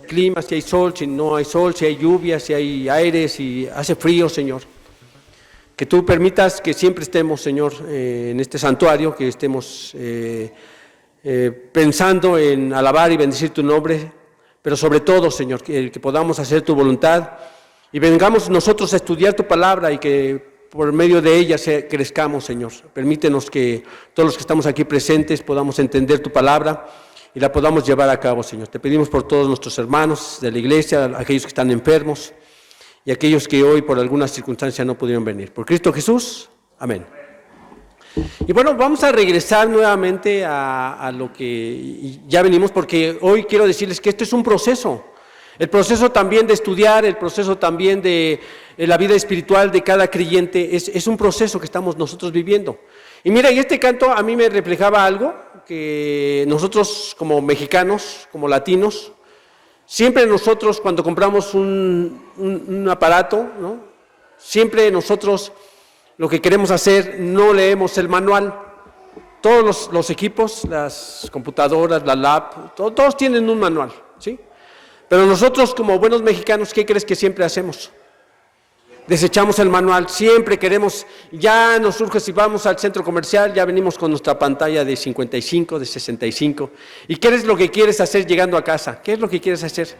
Clima, si hay sol, si no hay sol, si hay lluvia, si hay aire, si hace frío, Señor. Que tú permitas que siempre estemos, Señor, en este santuario, que estemos pensando en alabar y bendecir tu nombre, pero sobre todo, Señor, que podamos hacer tu voluntad y vengamos nosotros a estudiar tu palabra y que por medio de ella crezcamos, Señor. Permítenos que todos los que estamos aquí presentes podamos entender tu palabra y la podamos llevar a cabo, Señor. Te pedimos por todos nuestros hermanos de la iglesia, aquellos que están enfermos y aquellos que hoy por alguna circunstancia no pudieron venir. Por Cristo Jesús, amén. Y bueno, vamos a regresar nuevamente a lo que ya venimos, porque hoy quiero decirles que esto es un proceso. El proceso también de estudiar, el proceso también de la vida espiritual de cada creyente, es un proceso que estamos nosotros viviendo. Y mira, y este canto a mí me reflejaba algo que nosotros como mexicanos, como latinos, siempre nosotros cuando compramos un aparato, ¿no? Siempre nosotros lo que queremos hacer, no leemos el manual. Todos los equipos, las computadoras, la lab, todos tienen un manual, ¿sí? Pero nosotros como buenos mexicanos, ¿qué crees que siempre hacemos? Desechamos el manual, siempre queremos, ya nos surge si vamos al centro comercial, ya venimos con nuestra pantalla de 55, de 65. ¿Y qué es lo que quieres hacer llegando a casa? ¿Qué es lo que quieres hacer?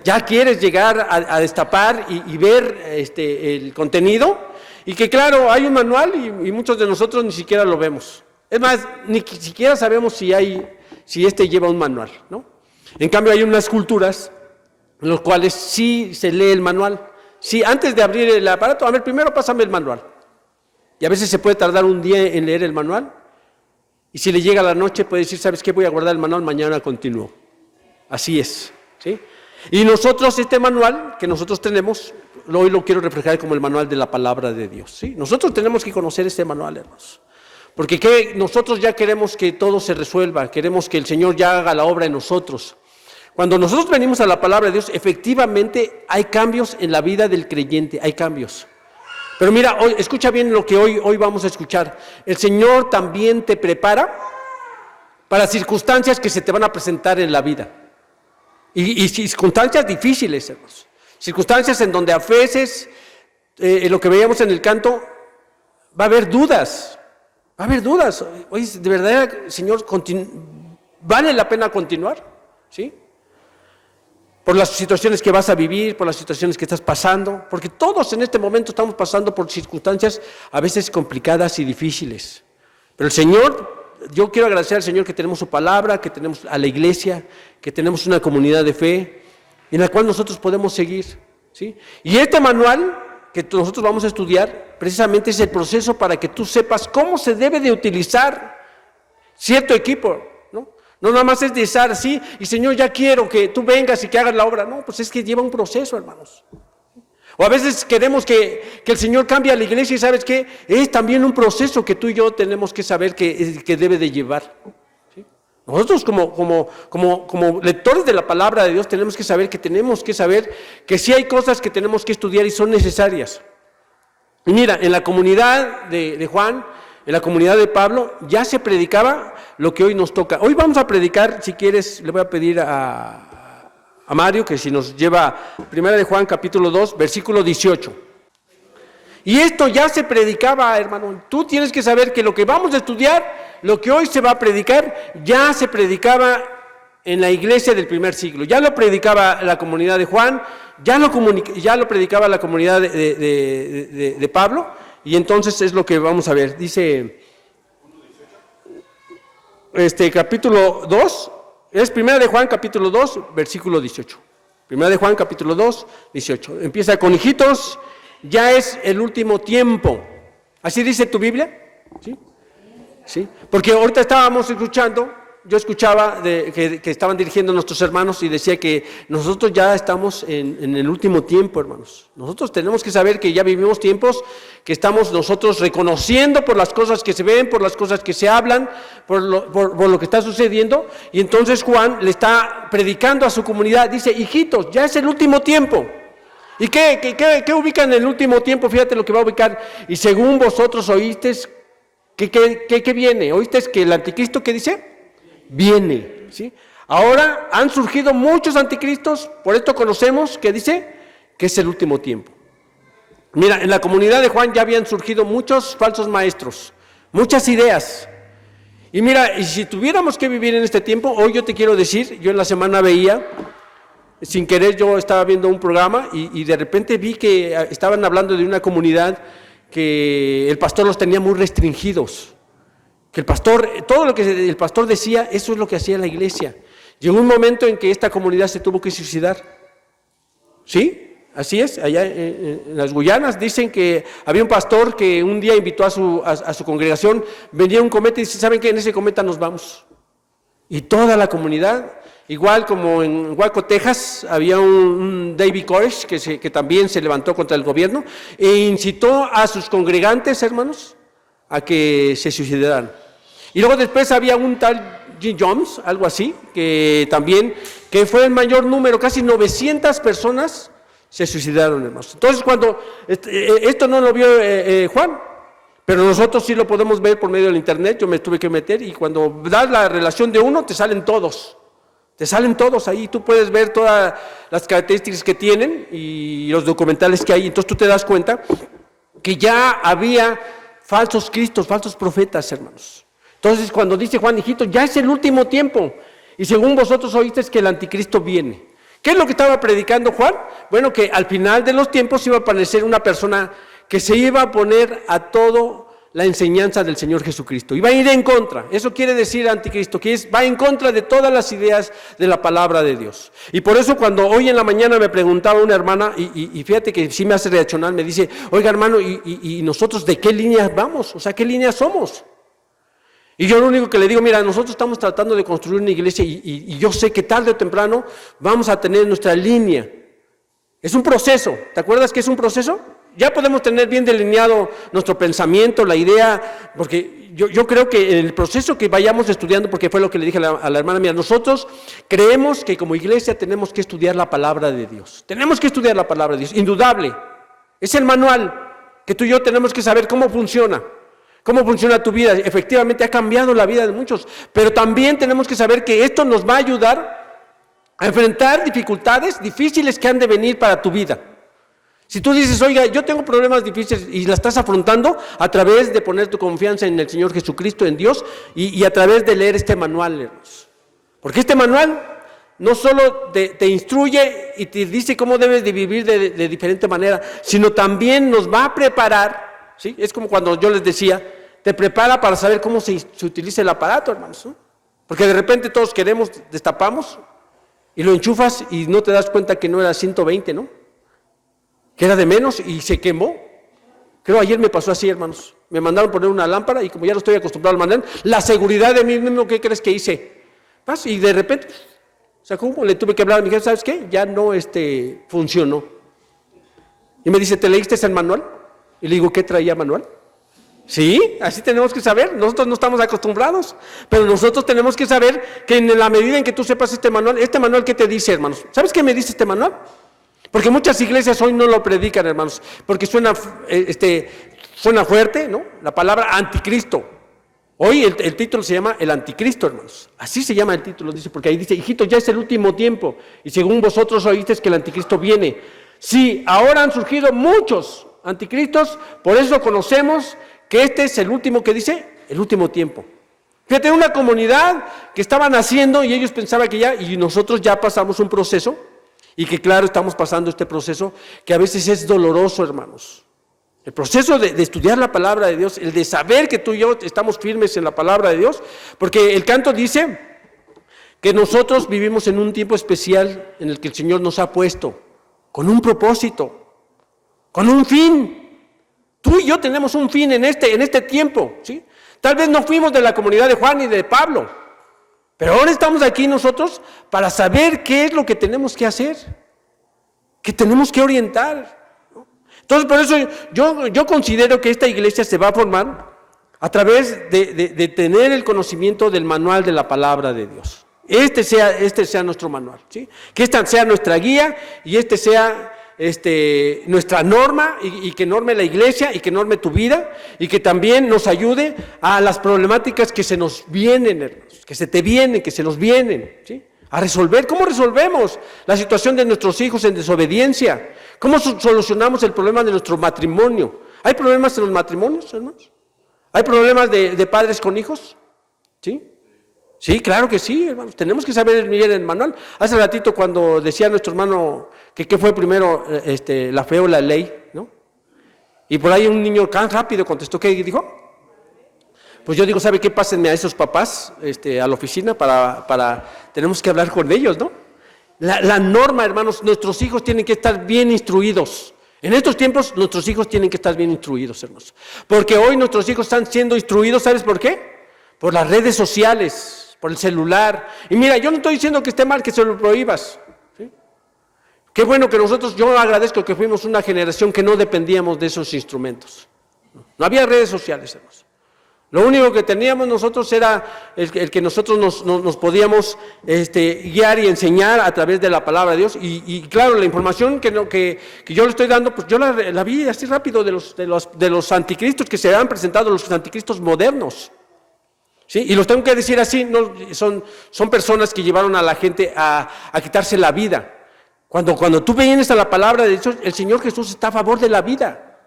Ya quieres llegar a destapar y ver el contenido, y que claro, hay un manual y muchos de nosotros ni siquiera lo vemos. Es más, ni siquiera sabemos si lleva un manual, ¿no? En cambio hay unas culturas en las cuales sí se lee el manual. Sí, antes de abrir el aparato, a ver, primero pásame el manual. Y a veces se puede tardar un día en leer el manual. Y si le llega la noche, puede decir, ¿sabes qué? Voy a guardar el manual, mañana continúo. Así es, ¿sí? Y nosotros, este manual que nosotros tenemos, hoy lo quiero reflejar como el manual de la palabra de Dios, ¿sí? Nosotros tenemos que conocer este manual, hermanos. Porque nosotros ya queremos que todo se resuelva, queremos que el Señor ya haga la obra en nosotros. Cuando nosotros venimos a la palabra de Dios, efectivamente hay cambios en la vida del creyente, hay cambios. Pero mira, hoy, escucha bien lo que hoy vamos a escuchar. El Señor también te prepara para circunstancias que se te van a presentar en la vida. Y circunstancias difíciles, hermanos. Circunstancias en donde a veces, lo que veíamos en el canto, va a haber dudas. Va a haber dudas. Oye, ¿de verdad, Señor, vale la pena continuar? ¿Sí? Por las situaciones que vas a vivir, por las situaciones que estás pasando, porque todos en este momento estamos pasando por circunstancias a veces complicadas y difíciles. Pero el Señor, yo quiero agradecer al Señor que tenemos su palabra, que tenemos a la iglesia, que tenemos una comunidad de fe, en la cual nosotros podemos seguir, ¿sí? Y este manual que nosotros vamos a estudiar, precisamente es el proceso para que tú sepas cómo se debe de utilizar cierto equipo, ¿no? No nada más es de estar así, y Señor, ya quiero que tú vengas y que hagas la obra. No, pues es que lleva un proceso, hermanos. O a veces queremos que el Señor cambie a la iglesia, y ¿sabes qué? Es también un proceso que tú y yo tenemos que saber que debe de llevar. ¿Sí? Nosotros como lectores de la palabra de Dios tenemos que saber que sí hay cosas que tenemos que estudiar y son necesarias. Y mira, en la comunidad de Juan, en la comunidad de Pablo, ya se predicaba lo que hoy nos toca. Hoy vamos a predicar, si quieres, le voy a pedir a Mario que si nos lleva 1 de Juan capítulo 2, versículo 18. Y esto ya se predicaba, hermano. Tú tienes que saber que lo que vamos a estudiar, lo que hoy se va a predicar, ya se predicaba en la iglesia del primer siglo. Ya lo predicaba la comunidad de Juan, ya lo predicaba la comunidad de Pablo. Y entonces es lo que vamos a ver. Dice, capítulo 2, es 1 de Juan capítulo 2, versículo 18. 1 de Juan capítulo 2, 18. Empieza con: hijitos, ya es el último tiempo. ¿Así dice tu Biblia? ¿Sí? ¿Sí? Porque ahorita estábamos escuchando, yo escuchaba que estaban dirigiendo nuestros hermanos y decía que nosotros ya estamos en el último tiempo, hermanos. Nosotros tenemos que saber que ya vivimos tiempos que estamos nosotros reconociendo por las cosas que se ven, por las cosas que se hablan, por lo que está sucediendo. Y entonces Juan le está predicando a su comunidad, dice: hijitos, ya es el último tiempo. ¿Y qué ubica en el último tiempo? Fíjate lo que va a ubicar. Y según vosotros oísteis, ¿qué viene? ¿Oísteis que el anticristo, qué dice? Viene. ¿sí? Ahora han surgido muchos anticristos, por esto conocemos que dice que es el último tiempo. Mira, en la comunidad de Juan ya habían surgido muchos falsos maestros, muchas ideas. Y mira, y si tuviéramos que vivir en este tiempo, hoy yo te quiero decir, yo en la semana veía, sin querer yo estaba viendo un programa y de repente vi que estaban hablando de una comunidad que el pastor los tenía muy restringidos. Que el pastor, todo lo que el pastor decía, eso es lo que hacía la iglesia. Llegó un momento en que esta comunidad se tuvo que suicidar. ¿Sí? Así es, allá en las Guyanas dicen que había un pastor que un día invitó a su congregación, venía un cometa y dice, ¿saben qué? En ese cometa nos vamos. Y toda la comunidad, igual como en Waco, Texas, había un David Koresh que también se levantó contra el gobierno e incitó a sus congregantes, hermanos, a que se suicidaran. Y luego después había un tal Jim Jones, algo así, que también, que fue el mayor número, casi 900 personas se suicidaron, hermanos. Entonces, cuando esto no lo vio Juan, pero nosotros sí lo podemos ver por medio del internet. Yo me tuve que meter y cuando das la relación de uno, te salen todos ahí. Tú puedes ver todas las características que tienen y los documentales que hay. Entonces tú te das cuenta que ya había falsos cristos, falsos profetas, hermanos. Entonces, cuando dice Juan, hijito, ya es el último tiempo y según vosotros oísteis que el anticristo viene. ¿Qué es lo que estaba predicando Juan? Bueno, que al final de los tiempos iba a aparecer una persona que se iba a poner a todo la enseñanza del Señor Jesucristo. Iba a ir en contra. Eso quiere decir anticristo, que va en contra de todas las ideas de la palabra de Dios. Y por eso cuando hoy en la mañana me preguntaba una hermana, y fíjate que sí me hace reaccionar, me dice, oiga hermano, ¿y nosotros de qué línea vamos? O sea, ¿qué línea somos? Y yo lo único que le digo, mira, nosotros estamos tratando de construir una iglesia y yo sé que tarde o temprano vamos a tener nuestra línea. Es un proceso, ¿te acuerdas que es un proceso? Ya podemos tener bien delineado nuestro pensamiento, la idea, porque yo creo que en el proceso que vayamos estudiando, porque fue lo que le dije a la hermana mía, nosotros creemos que como iglesia tenemos que estudiar la palabra de Dios. Tenemos que estudiar la palabra de Dios, indudable. Es el manual que tú y yo tenemos que saber cómo funciona. ¿Cómo funciona tu vida? Efectivamente ha cambiado la vida de muchos, pero también tenemos que saber que esto nos va a ayudar a enfrentar dificultades difíciles que han de venir para tu vida. Si tú dices, oiga, yo tengo problemas difíciles y la estás afrontando a través de poner tu confianza en el Señor Jesucristo, en Dios, y a través de leer este manual, hermanos. Porque este manual no solo te instruye y te dice cómo debes de vivir de diferente manera, sino también nos va a preparar, ¿sí? Es como cuando yo les decía, te prepara para saber cómo se utiliza el aparato, hermanos, ¿no? Porque de repente todos queremos, destapamos y lo enchufas y no te das cuenta que no era 120, ¿no? Que era de menos y se quemó. Creo ayer me pasó así, hermanos. Me mandaron poner una lámpara y como ya no estoy acostumbrado al manual, la seguridad de mí mismo, ¿qué crees que hice? Y de repente, o sea, ¿cómo? Le tuve que hablar a mi jefe, ¿sabes qué? Ya no funcionó. Y me dice, ¿te leíste ese manual? Y le digo, ¿qué traía manual? Sí, así tenemos que saber. Nosotros no estamos acostumbrados, pero nosotros tenemos que saber que en la medida en que tú sepas este manual, ¿qué te dice, hermanos? ¿Sabes qué me dice este manual? Porque muchas iglesias hoy no lo predican, hermanos, porque suena fuerte, ¿no? La palabra anticristo. Hoy el título se llama el anticristo, hermanos. Así se llama el título, dice, porque ahí dice, hijitos, ya es el último tiempo, y según vosotros oísteis que el anticristo viene. Sí, ahora han surgido muchos anticristos, por eso conocemos que este es el último, que dice, el último tiempo. Fíjate, una comunidad que estaban haciendo y ellos pensaban que ya, y nosotros ya pasamos un proceso, y que claro, estamos pasando este proceso que a veces es doloroso, hermanos. El proceso de estudiar la palabra de Dios, el de saber que tú y yo estamos firmes en la palabra de Dios, porque el canto dice que nosotros vivimos en un tiempo especial en el que el Señor nos ha puesto, con un propósito, con un fin. Tú y yo tenemos un fin en este tiempo, ¿sí? Tal vez no fuimos de la comunidad de Juan y de Pablo, pero ahora estamos aquí nosotros para saber qué es lo que tenemos que hacer, que tenemos que orientar, ¿no? Entonces, por eso yo considero que esta iglesia se va a formar a través de tener el conocimiento del manual de la palabra de Dios. Este sea nuestro manual, ¿sí? Que esta sea nuestra guía y sea nuestra norma y que norme la iglesia y que norme tu vida y que también nos ayude a las problemáticas que se nos vienen, hermanos, que se te vienen, que se nos vienen, ¿sí? A resolver. ¿Cómo resolvemos la situación de nuestros hijos en desobediencia? ¿Cómo solucionamos el problema de nuestro matrimonio? ¿Hay problemas en los matrimonios, hermanos? ¿Hay problemas de padres con hijos? ¿Sí? Sí, claro que sí, hermanos. Tenemos que saber leer el manual. Hace ratito cuando decía nuestro hermano que qué fue primero, la fe o la ley, ¿no? Y por ahí un niño tan rápido contestó, ¿qué dijo? Pues yo digo, ¿sabe qué? Pásenme a esos papás a la oficina tenemos que hablar con ellos, ¿no? La norma, hermanos, nuestros hijos tienen que estar bien instruidos. En estos tiempos, nuestros hijos tienen que estar bien instruidos, hermanos. Porque hoy nuestros hijos están siendo instruidos, ¿sabes por qué? Por las redes sociales, por el celular. Y mira, yo no estoy diciendo que esté mal que se lo prohíbas, ¿sí? Qué bueno que yo agradezco que fuimos una generación que no dependíamos de esos instrumentos. No había redes sociales, hermanos. Lo único que teníamos nosotros era el que nosotros nos podíamos guiar y enseñar a través de la palabra de Dios. Y claro, la información que yo le estoy dando, pues yo la vi así rápido de los anticristos que se han presentado, los anticristos modernos. ¿Sí? Y los tengo que decir así, no, son personas que llevaron a la gente a quitarse la vida. Cuando tú vienes a la palabra de Dios, el Señor Jesús está a favor de la vida.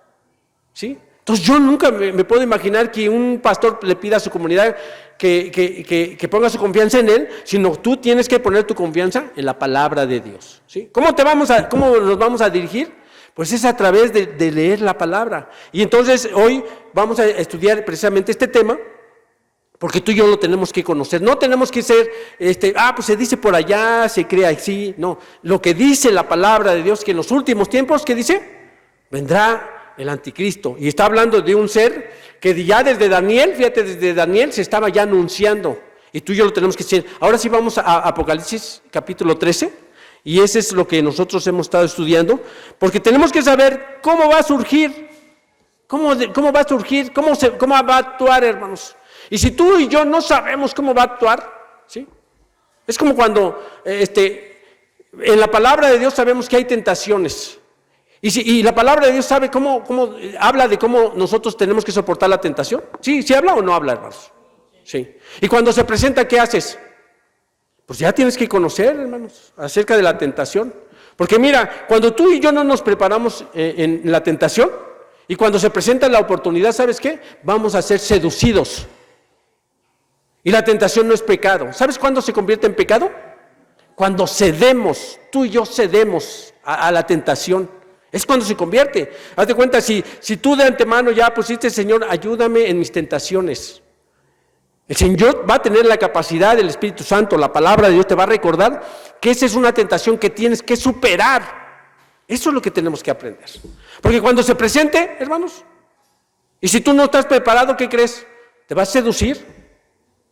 ¿Sí? Entonces yo nunca me puedo imaginar que un pastor le pida a su comunidad que ponga su confianza en él, sino tú tienes que poner tu confianza en la palabra de Dios. ¿Sí? ¿Cómo nos vamos a dirigir? Pues es a través de leer la palabra. Y entonces hoy vamos a estudiar precisamente este tema, porque tú y yo lo tenemos que conocer. No tenemos que ser, pues se dice por allá, se cree así. No, lo que dice la palabra de Dios, que en los últimos tiempos, ¿qué dice? Vendrá el anticristo, y está hablando de un ser que ya desde Daniel, fíjate, desde Daniel se estaba ya anunciando, y tú y yo lo tenemos que decir. Ahora sí vamos a Apocalipsis capítulo 13, y ese es lo que nosotros hemos estado estudiando, porque tenemos que saber cómo va a surgir, cómo va a surgir, cómo va a actuar, hermanos. Y si tú y yo no sabemos cómo va a actuar, ¿sí? Es como cuando en la palabra de Dios sabemos que hay tentaciones. Y la palabra de Dios sabe cómo habla de cómo nosotros tenemos que soportar la tentación. ¿Sí habla o no habla, hermanos? Sí. Y cuando se presenta, ¿qué haces? Pues ya tienes que conocer, hermanos, acerca de la tentación. Porque mira, cuando tú y yo no nos preparamos en la tentación, y cuando se presenta la oportunidad, ¿sabes qué? Vamos a ser seducidos. Y la tentación no es pecado. ¿Sabes cuándo se convierte en pecado? Cuando cedemos, tú y yo cedemos a la tentación. Es cuando se convierte. Hazte cuenta, si tú de antemano ya pusiste, Señor, ayúdame en mis tentaciones. El Señor va a tener la capacidad del Espíritu Santo, la palabra de Dios te va a recordar que esa es una tentación que tienes que superar. Eso es lo que tenemos que aprender. Porque cuando se presente, hermanos, y si tú no estás preparado, ¿qué crees? Te va a seducir.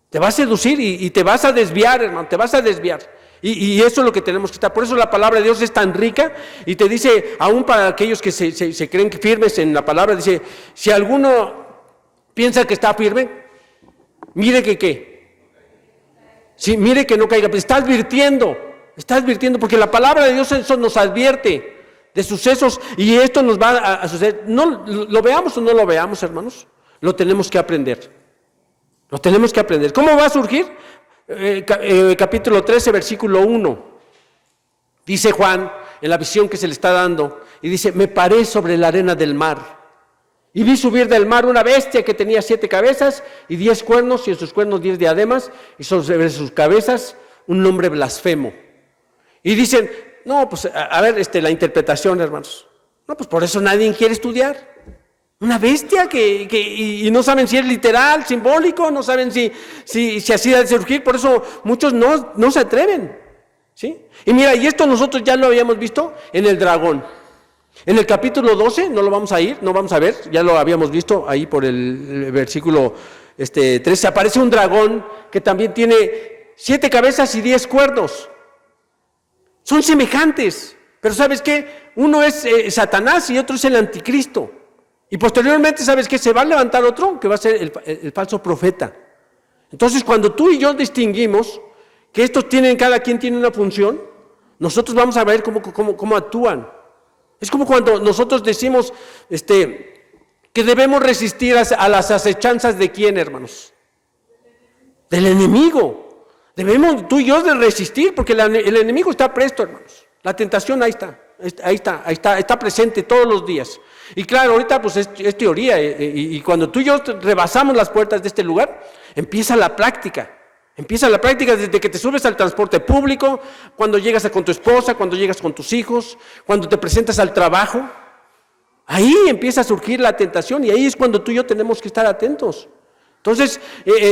Te va a seducir y te vas a desviar, hermano, te vas a desviar. Y eso es lo que tenemos que estar. Por eso la palabra de Dios es tan rica y te dice, aún para aquellos que se creen firmes en la palabra, dice, si alguno piensa que está firme, mire que ¿qué? Sí, mire que no caiga. Está advirtiendo, porque la palabra de Dios eso nos advierte de sucesos y esto nos va a suceder. No lo veamos o no lo veamos, hermanos, lo tenemos que aprender. Lo tenemos que aprender. ¿Cómo va a surgir? Capítulo 13, versículo 1. Dice Juan, en la visión que se le está dando, y dice, me paré sobre la arena del mar, y vi subir del mar una bestia que tenía 7 cabezas y 10 cuernos, y en sus cuernos 10 diademas, y sobre sus cabezas un nombre blasfemo. Y dicen, no, pues a ver, la interpretación, hermanos. No, pues por eso nadie quiere estudiar. Una bestia y no saben si es literal, simbólico, no saben si así ha de surgir, por eso muchos no se atreven, ¿sí? Y mira, y esto nosotros ya lo habíamos visto en el dragón. En el capítulo 12, no vamos a ver, ya lo habíamos visto ahí por el versículo 13, aparece un dragón que también tiene 7 cabezas y 10 cuernos. Son semejantes, pero ¿sabes qué? Uno es Satanás y otro es el anticristo. Y posteriormente, ¿sabes qué? Se va a levantar otro que va a ser el falso profeta. Entonces, cuando tú y yo distinguimos que cada quien tiene una función, nosotros vamos a ver cómo actúan. Es como cuando nosotros decimos que debemos resistir a las acechanzas de ¿quién, hermanos? Del enemigo. Debemos tú y yo de resistir, porque el enemigo está presto, hermanos. La tentación ahí está presente todos los días. Y claro, ahorita pues es teoría, y cuando tú y yo rebasamos las puertas de este lugar, empieza la práctica. Empieza la práctica desde que te subes al transporte público, cuando llegas con tu esposa, cuando llegas con tus hijos, cuando te presentas al trabajo. Ahí empieza a surgir la tentación y ahí es cuando tú y yo tenemos que estar atentos. Entonces,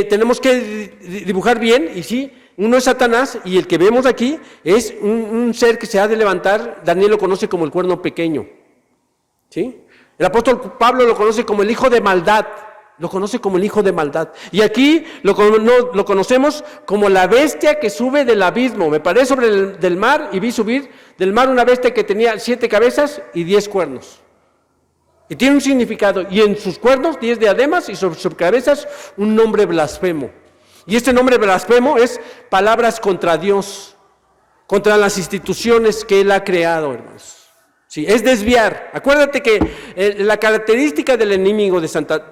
tenemos que dibujar bien, y sí, uno es Satanás, y el que vemos aquí es un ser que se ha de levantar. Daniel lo conoce como el cuerno pequeño, ¿sí? El apóstol Pablo lo conoce como el hijo de maldad, lo conoce como el hijo de maldad. Y aquí lo conocemos como la bestia que sube del abismo. Me paré sobre del mar y vi subir del mar una bestia que tenía 7 cabezas y 10 cuernos. Y tiene un significado, y en sus cuernos 10 diademas, y sobre sus cabezas un nombre blasfemo. Y este nombre blasfemo es palabras contra Dios, contra las instituciones que Él ha creado, hermanos. Sí, es desviar. Acuérdate que la característica del enemigo,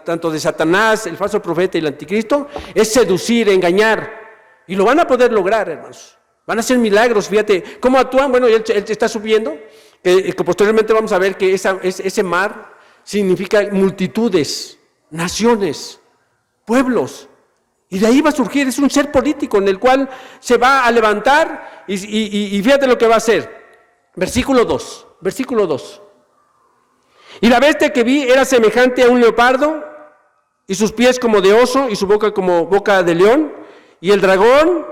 tanto de Satanás, el falso profeta y el anticristo, es seducir, engañar. Y lo van a poder lograr, hermanos. Van a hacer milagros, fíjate. ¿Cómo actúan? Bueno, él está subiendo, que posteriormente vamos a ver que ese mar significa multitudes, naciones, pueblos. Y de ahí va a surgir, es un ser político en el cual se va a levantar y fíjate lo que va a hacer. Versículo 2. Y la bestia que vi era semejante a un leopardo, y sus pies como de oso, y su boca como boca de león. Y el dragón,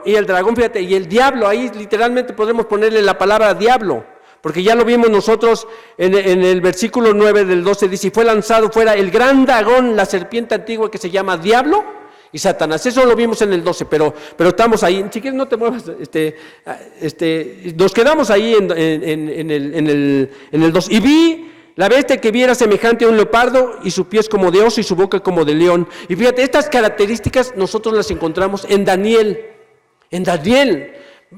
fíjate, y el diablo, ahí literalmente podemos ponerle la palabra diablo, porque ya lo vimos nosotros en el versículo 9 del 12, dice, y fue lanzado fuera el gran dragón, la serpiente antigua que se llama Diablo y Satanás. Eso lo vimos en el 12, pero estamos ahí. Si quieres no te muevas, nos quedamos ahí en el 2. Y vi la bestia que vi era semejante a un leopardo, y sus pies como de oso y su boca como de león. Y fíjate, estas características nosotros las encontramos en Daniel. En Daniel,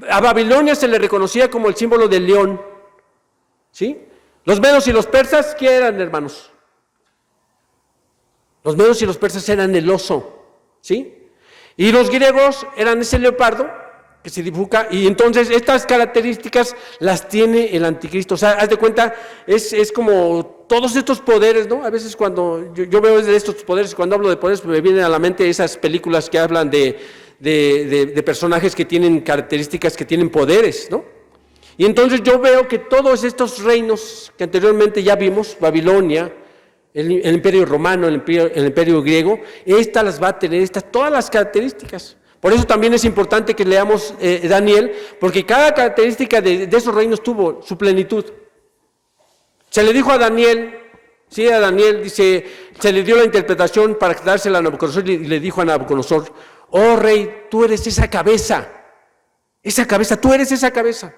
a Babilonia se le reconocía como el símbolo del león, ¿sí? Los medos y los persas, ¿qué eran, hermanos? Los medos y los persas eran el oso, ¿sí? Y los griegos eran ese leopardo que se dibuja, y entonces estas características las tiene el anticristo. O sea, haz de cuenta, es como todos estos poderes, ¿no? A veces cuando yo veo de estos poderes, cuando hablo de poderes, me vienen a la mente esas películas que hablan de personajes que tienen características, que tienen poderes, ¿no? Y entonces yo veo que todos estos reinos que anteriormente ya vimos, Babilonia, el imperio romano, el imperio griego, las va a tener todas las características. Por eso también es importante que leamos Daniel, porque cada característica de esos reinos tuvo su plenitud. Se le dijo a Daniel, dice, se le dio la interpretación para dársela a Nabucodonosor, y le dijo a Nabucodonosor, oh rey, tú eres esa cabeza, tú eres esa cabeza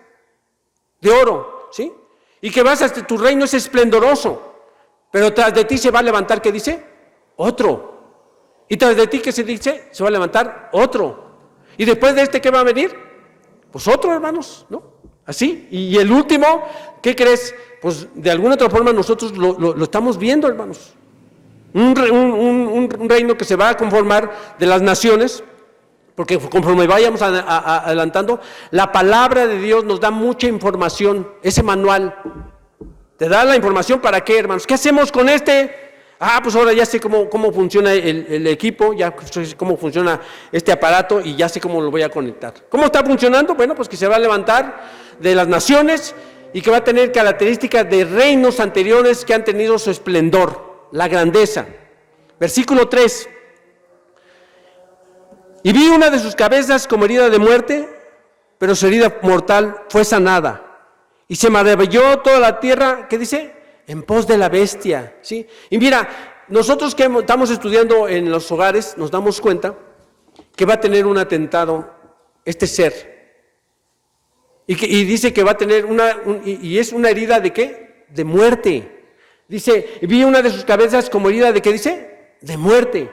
de oro, ¿sí? Y que tu reino es esplendoroso, pero tras de ti se va a levantar, ¿qué dice? Otro. Y tras de ti, ¿qué se dice? Se va a levantar otro. Y después de ¿qué va a venir? Pues otro, hermanos, ¿no? Así. Y el último, ¿qué crees? Pues de alguna otra forma nosotros lo estamos viendo, hermanos. Un reino que se va a conformar de las naciones, porque conforme vayamos adelantando, la palabra de Dios nos da mucha información, ese manual. Te da la información para qué, hermanos. ¿Qué hacemos con pues ahora ya sé cómo funciona el equipo, ya sé cómo funciona este aparato y ya sé cómo lo voy a conectar. ¿Cómo está funcionando? Bueno, pues que se va a levantar de las naciones y que va a tener características de reinos anteriores que han tenido su esplendor, la grandeza. Versículo 3. Y vi una de sus cabezas como herida de muerte, pero su herida mortal fue sanada. Y se maravilló toda la tierra, ¿qué dice? En pos de la bestia, ¿sí? Y mira, nosotros que estamos estudiando en los hogares, nos damos cuenta que va a tener un atentado este ser. Y dice que va a tener y es una herida ¿de qué? De muerte. Dice, vi una de sus cabezas como herida ¿de qué dice? De muerte.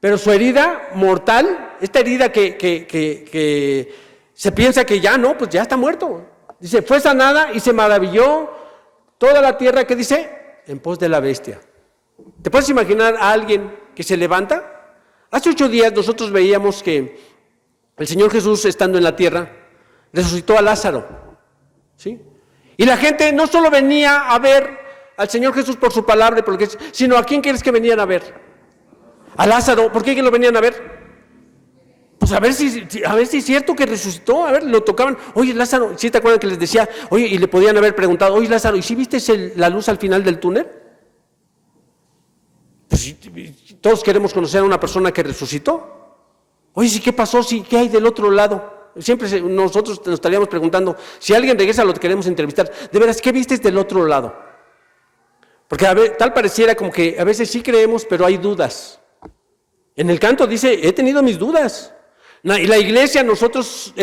Pero su herida mortal, esta herida que se piensa que ya no, pues ya está muerto. Dice, fue sanada y se maravilló toda la tierra, ¿qué dice? En pos de la bestia. ¿Te puedes imaginar a alguien que se levanta? Hace 8 días nosotros veíamos que el Señor Jesús, estando en la tierra, resucitó a Lázaro, ¿sí? Y la gente no solo venía a ver al Señor Jesús por su palabra, sino ¿a quién quieres que venían a ver? A Lázaro. ¿Por qué que lo venían a ver? Pues a ver si es cierto que resucitó. A ver, lo tocaban. Oye, Lázaro, ¿sí te acuerdan que les decía? Oye, y le podían haber preguntado, oye, Lázaro, ¿y si viste la luz al final del túnel? Pues todos queremos conocer a una persona que resucitó. Oye, ¿sí qué pasó? ¿Sí, qué hay del otro lado? Siempre nosotros nos estaríamos preguntando, si alguien regresa lo queremos entrevistar, de veras, ¿qué viste del otro lado? Porque tal pareciera como que a veces sí creemos, pero hay dudas. En el canto dice, he tenido mis dudas. Y la iglesia, nosotros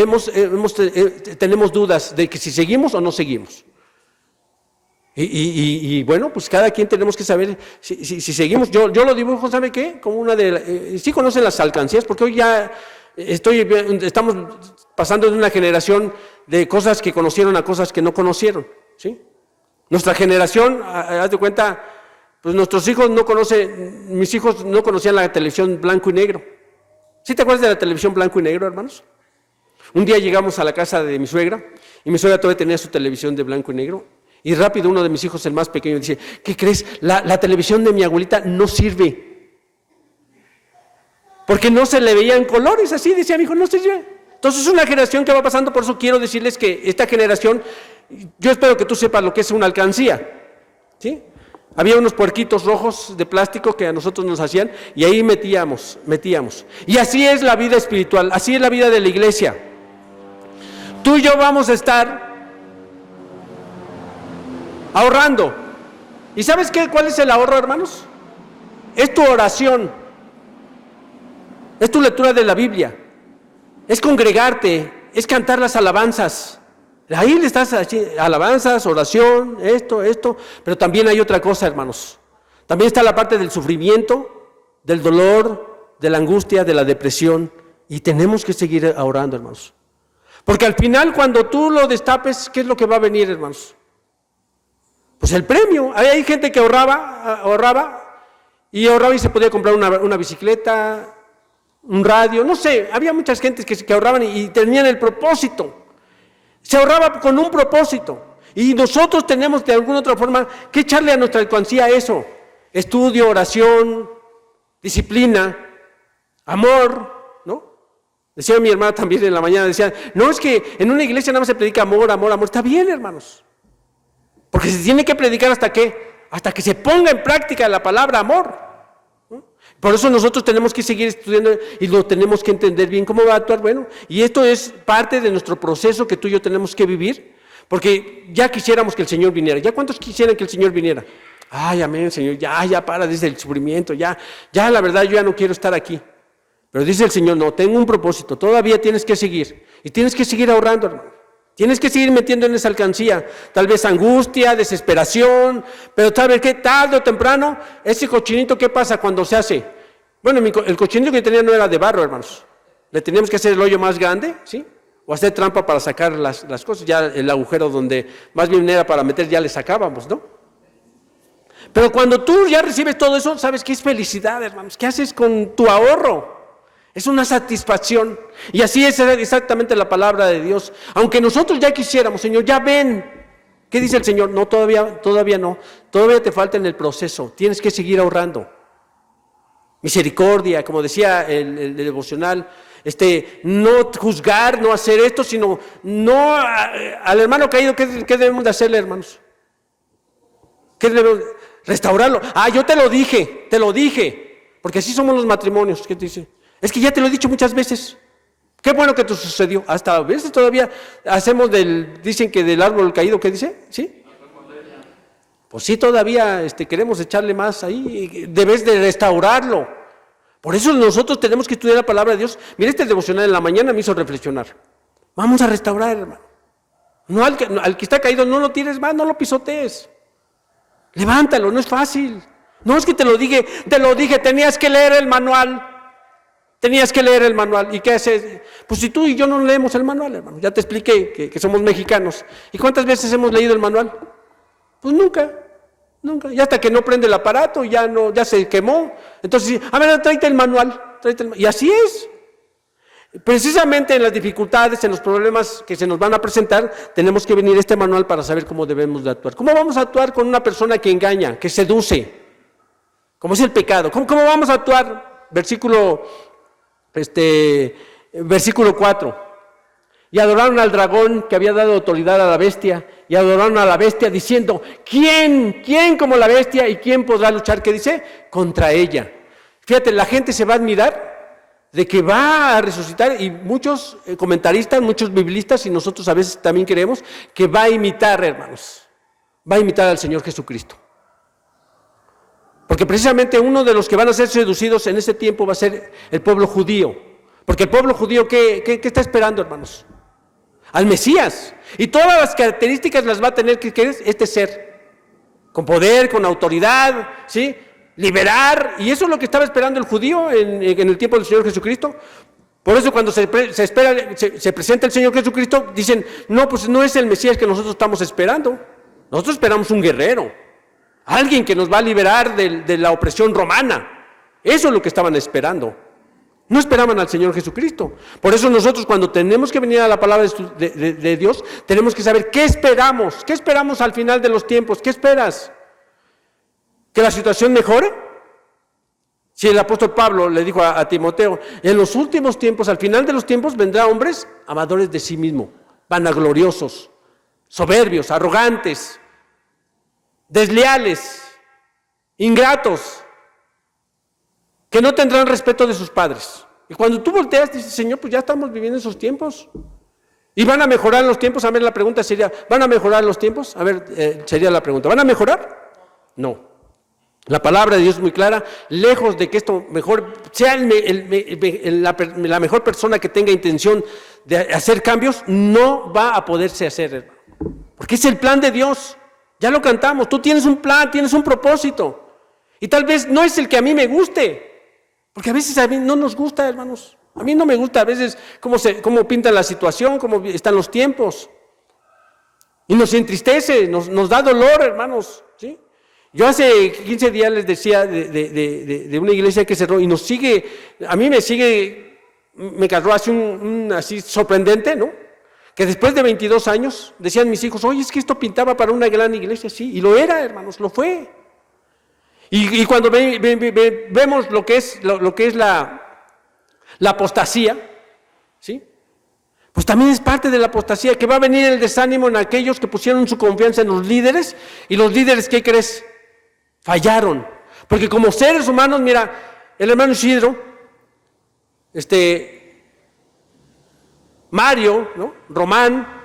tenemos dudas de que si seguimos o no seguimos. Y bueno, pues cada quien tenemos que saber si seguimos. Yo lo dibujo, ¿sabe qué? Como sí conocen las alcancías, porque hoy ya estamos pasando de una generación de cosas que conocieron a cosas que no conocieron, ¿sí? Nuestra generación, haz de cuenta, pues nuestros hijos mis hijos no conocían la televisión blanco y negro. ¿Sí te acuerdas de la televisión blanco y negro, hermanos? Un día llegamos a la casa de mi suegra, y mi suegra todavía tenía su televisión de blanco y negro, y rápido uno de mis hijos, el más pequeño, dice, ¿qué crees? La televisión de mi abuelita no sirve, porque no se le veían colores, así decía mi hijo, no sirve. Entonces es una generación que va pasando, por eso quiero decirles que esta generación, yo espero que tú sepas lo que es una alcancía, ¿sí? Había unos puerquitos rojos de plástico que a nosotros nos hacían y ahí metíamos. Y así es la vida espiritual, así es la vida de la iglesia. Tú y yo vamos a estar ahorrando. ¿Y sabes cuál es el ahorro, hermanos? Es tu oración, es tu lectura de la Biblia, es congregarte, es cantar las alabanzas. Ahí le estás haciendo alabanzas, oración, esto, pero también hay otra cosa, hermanos. También está la parte del sufrimiento, del dolor, de la angustia, de la depresión, y tenemos que seguir orando, hermanos. Porque al final, cuando tú lo destapes, ¿qué es lo que va a venir, hermanos? Pues el premio. Hay gente que ahorraba y se podía comprar una bicicleta, un radio, no sé, había muchas gentes que ahorraban y tenían el propósito. Se ahorraba con un propósito. Y nosotros tenemos de alguna otra forma que echarle a nuestra alcancía eso. Estudio, oración, disciplina, amor, ¿no? Decía mi hermana también en la mañana, decía, no, es que en una iglesia nada más se predica amor. Está bien, hermanos. Porque se tiene que predicar hasta que se ponga en práctica la palabra amor. Por eso nosotros tenemos que seguir estudiando y lo tenemos que entender bien cómo va a actuar. Bueno, y esto es parte de nuestro proceso que tú y yo tenemos que vivir, porque ya quisiéramos que el Señor viniera. ¿Ya cuántos quisieran que el Señor viniera? Ay, amén, Señor, ya para desde el sufrimiento, ya la verdad yo ya no quiero estar aquí. Pero dice el Señor, no, tengo un propósito, todavía tienes que seguir, y tienes que seguir ahorrando, hermano. Tienes que seguir metiendo en esa alcancía, tal vez angustia, desesperación, pero tal vez que tarde o temprano, ese cochinito, ¿qué pasa cuando se hace? Bueno, el cochinito que tenía no era de barro, hermanos. Le teníamos que hacer el hoyo más grande, ¿sí? O hacer trampa para sacar las cosas, ya el agujero donde más bien era para meter, ya le sacábamos, ¿no? Pero cuando tú ya recibes todo eso, ¿sabes qué es felicidad, hermanos? ¿Qué haces con tu ahorro? Es una satisfacción. Y así es exactamente la palabra de Dios. Aunque nosotros ya quisiéramos, Señor, ya ven. ¿Qué dice el Señor? No, todavía no. Todavía te falta en el proceso. Tienes que seguir ahorrando. Misericordia, como decía el devocional. No juzgar, no hacer esto, sino no al hermano caído. ¿Qué debemos de hacerle, hermanos? ¿Qué debemos? Restaurarlo. Yo te lo dije. Porque así somos los matrimonios. ¿Qué te dice? Es que ya te lo he dicho muchas veces. Qué bueno que te sucedió. Hasta a veces todavía hacemos dicen que del árbol caído, ¿qué dice? ¿Sí? Pues sí, todavía queremos echarle más ahí. Debes de restaurarlo. Por eso nosotros tenemos que estudiar la palabra de Dios. Mira, este devocional en la mañana me hizo reflexionar. Vamos a restaurar, hermano. No al que está caído, no lo tires más, no lo pisotees. Levántalo, no es fácil. No es que te lo dije, tenías que leer el manual. ¿Y qué haces? Pues si tú y yo no leemos el manual, hermano. Ya te expliqué que somos mexicanos. ¿Y cuántas veces hemos leído el manual? Pues nunca. Y hasta que no prende el aparato, ya se quemó. Entonces, a ver, tráete el manual. Y así es. Precisamente en las dificultades, en los problemas que se nos van a presentar, tenemos que venir este manual para saber cómo debemos de actuar. ¿Cómo vamos a actuar con una persona que engaña, que seduce? ¿Cómo es el pecado? ¿Cómo vamos a actuar? Versículo 4. Y adoraron al dragón que había dado autoridad a la bestia, y adoraron a la bestia diciendo, ¿quién como la bestia y quién podrá luchar? ¿Qué dice? Contra ella. Fíjate, la gente se va a admirar de que va a resucitar, y muchos comentaristas, muchos biblistas, y nosotros a veces también creemos que va a imitar, hermanos, va a imitar al Señor Jesucristo. Porque precisamente uno de los que van a ser seducidos en ese tiempo va a ser el pueblo judío. Porque el pueblo judío, ¿qué está esperando, hermanos? Al Mesías. Y todas las características las va a tener que es este ser. Con poder, con autoridad, ¿sí? Liberar. Y eso es lo que estaba esperando el judío en el tiempo del Señor Jesucristo. Por eso cuando se presenta el Señor Jesucristo, dicen, no, pues no es el Mesías que nosotros estamos esperando. Nosotros esperamos un guerrero. Alguien que nos va a liberar de la opresión romana. Eso es lo que estaban esperando. No esperaban al Señor Jesucristo. Por eso nosotros cuando tenemos que venir a la palabra de Dios, tenemos que saber qué esperamos. ¿Qué esperamos al final de los tiempos? ¿Qué esperas? ¿Que la situación mejore? Si el apóstol Pablo le dijo a Timoteo, en los últimos tiempos, al final de los tiempos, vendrá hombres amadores de sí mismo, vanagloriosos, soberbios, arrogantes, desleales, ingratos, que no tendrán respeto de sus padres. Y cuando tú volteas, dices, Señor, pues ya estamos viviendo esos tiempos. ¿Y van a mejorar los tiempos? A ver, la pregunta sería, ¿van a mejorar los tiempos? A ver, sería la pregunta, ¿van a mejorar? No. La palabra de Dios es muy clara, lejos de que esto mejor sea la mejor persona que tenga intención de hacer cambios, no va a poderse hacer, hermano. Porque es el plan de Dios. Ya lo cantamos, tú tienes un plan, tienes un propósito. Y tal vez no es el que a mí me guste. Porque a veces a mí no nos gusta, hermanos. A mí no me gusta a veces cómo pinta la situación, cómo están los tiempos. Y nos entristece, nos da dolor, hermanos. ¿Sí? Yo hace 15 días les decía de una iglesia que cerró y nos sigue, a mí me cargó así así sorprendente, ¿no? Que después de 22 años decían mis hijos, oye, es que esto pintaba para una gran iglesia, sí. Y lo era, hermanos, lo fue. Y cuando vemos lo que es la apostasía, ¿sí? Pues también es parte de la apostasía, que va a venir el desánimo en aquellos que pusieron su confianza en los líderes, y los líderes, ¿qué crees? Fallaron. Porque como seres humanos, mira, el hermano Isidro, Mario, ¿no? Román,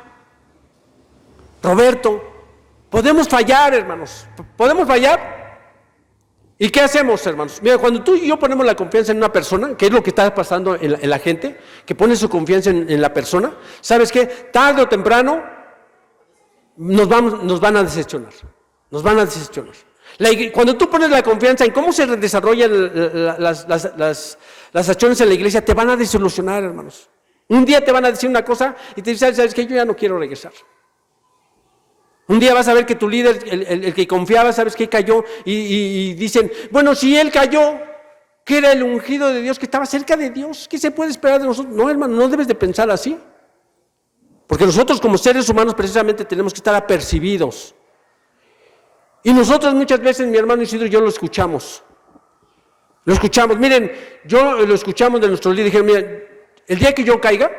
Roberto, podemos fallar, hermanos, podemos fallar. ¿Y qué hacemos, hermanos? Mira, cuando tú y yo ponemos la confianza en una persona, que es lo que está pasando en la gente, que pone su confianza en la persona, ¿sabes qué? Tarde o temprano nos van a decepcionar. Nos van a decepcionar. Cuando tú pones la confianza en cómo se desarrollan las acciones en la iglesia, te van a desilusionar, hermanos. Un día te van a decir una cosa y te dicen, ¿sabes qué? Yo ya no quiero regresar. Un día vas a ver que tu líder, el que confiaba, ¿sabes qué? Cayó y dicen, bueno, si él cayó, que era el ungido de Dios, que estaba cerca de Dios, ¿qué se puede esperar de nosotros? No, hermano, no debes de pensar así. Porque nosotros como seres humanos precisamente tenemos que estar apercibidos. Y nosotros muchas veces, mi hermano Isidro y yo lo escuchamos. Lo escuchamos, miren, lo escuchamos de nuestro líder, dijeron, miren, el día que yo caiga,